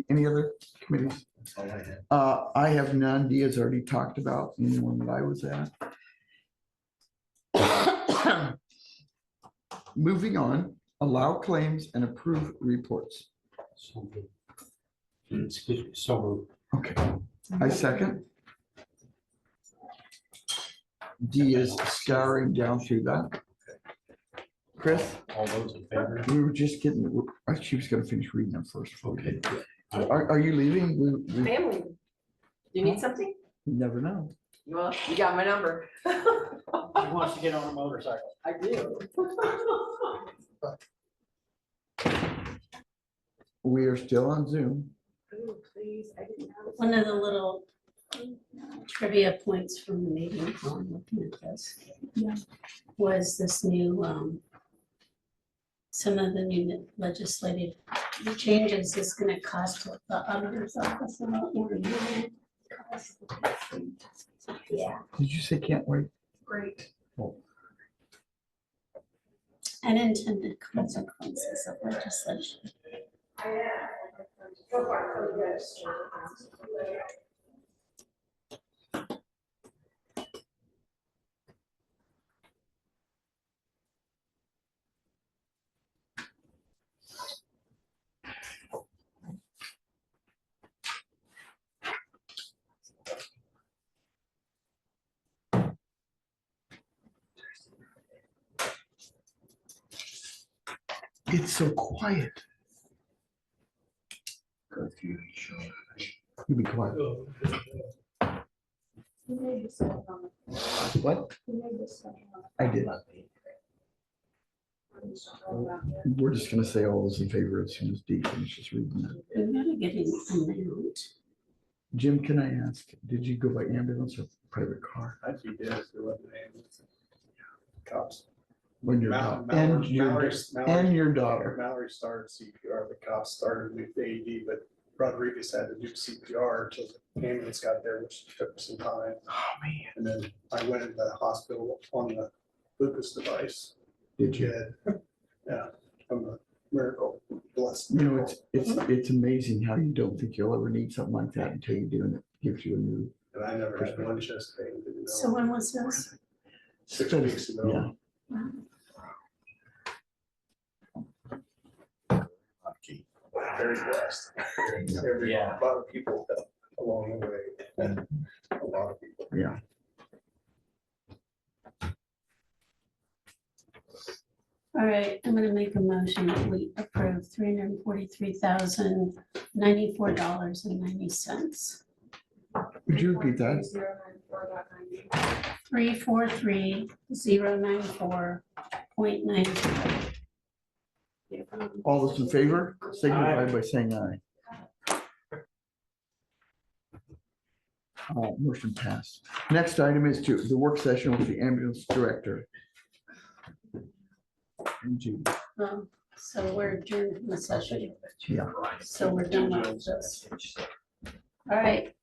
Any other committees? That's all I had. I have none. Dia's already talked about the one that I was at. Moving on, allow claims and approve reports. So moved. Excuse me, so moved. Okay, I second. Dee is scouring down through that. Chris, All those in favor? we were just getting, she was gonna finish reading them first. Okay. Are you leaving? We Family. You need something? never know. Well, you got my number. Who wants to get on a motorcycle? I do. We are still on Zoom. Oh, please, I didn't know. One of the little trivia points from the meeting, while I'm looking at this, was this new, some of the new legislative changes is gonna cost the auditor's office a lot more money. Yeah, Did you say can't wait? Great. unintended consequences of legislation. It's so quiet. You be quiet. What? I did. We're just gonna say all those in favor as soon as Dee finishes reading that. We gotta get an amount. Jim, can I ask, did you go by ambulance or private car? Actually, yes, there wasn't any cops. When your and your daughter. Mallory started CPR, the cops started with AED, but Rodriguez had to do CPR until the ambulance got there, which took some time. Oh, man. And then I went into the hospital on the Lucas device. Did you? Yeah, from a miracle, blessed. You know, it's amazing how you don't think you'll ever need something like that until you do, and it gives you a new. And I never had one chest pain. Didn't know. So when was this? 6 weeks ago. Yeah. Very blessed. Yeah. A lot of people along the way. A lot of people. Yeah. All right, I'm gonna make a motion that we approve $343,094.90. Would you repeat that? 343,094.90. All those in favor, signify by saying aye. Motion passed. Next item is the work session with the ambulance director. And Judy. So we're adjourned from the session. Yeah. So we're done with this. All right,